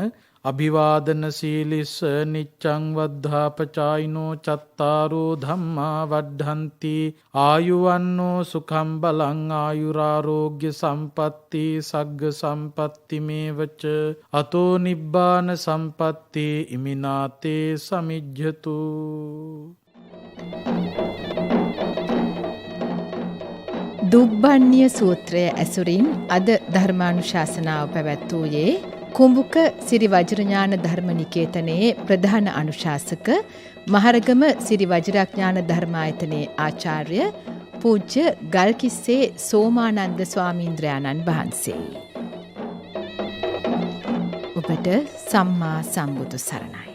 අභිවාදන සීලිස්ස නිච්ඡං වද්ධාපචායිනෝ චත්තාරෝ ධම්මා වඩ්ඩන්ති ආයුවන්නෝ සුඛං බලං ආයුරාරෝග්‍ය සම්පatti සග්ග සම්පatti මේවච අතෝ නිබ්බාන සම්පatti ඉමිනාතේ සමිජ්ජතු. දුබ්බන්‍ය සූත්‍රය ඇසුරින් අද ධර්මානුශාසනාව පැවැත්වූයේ කුඹුක සිරි වජිරඥාන ධර්මනිකේතනයේ ප්‍රධාන අනුශාසක මහරගම සිරි වජිරඥාන ධර්මායතනයේ ආචාර්ය පූජ්‍ය ගල්කිස්සේ සෝමානන්ද ස්වාමීන්ද්‍රයාණන් වහන්සේ. ඔබට සම්මා සම්බුදු සරණයි.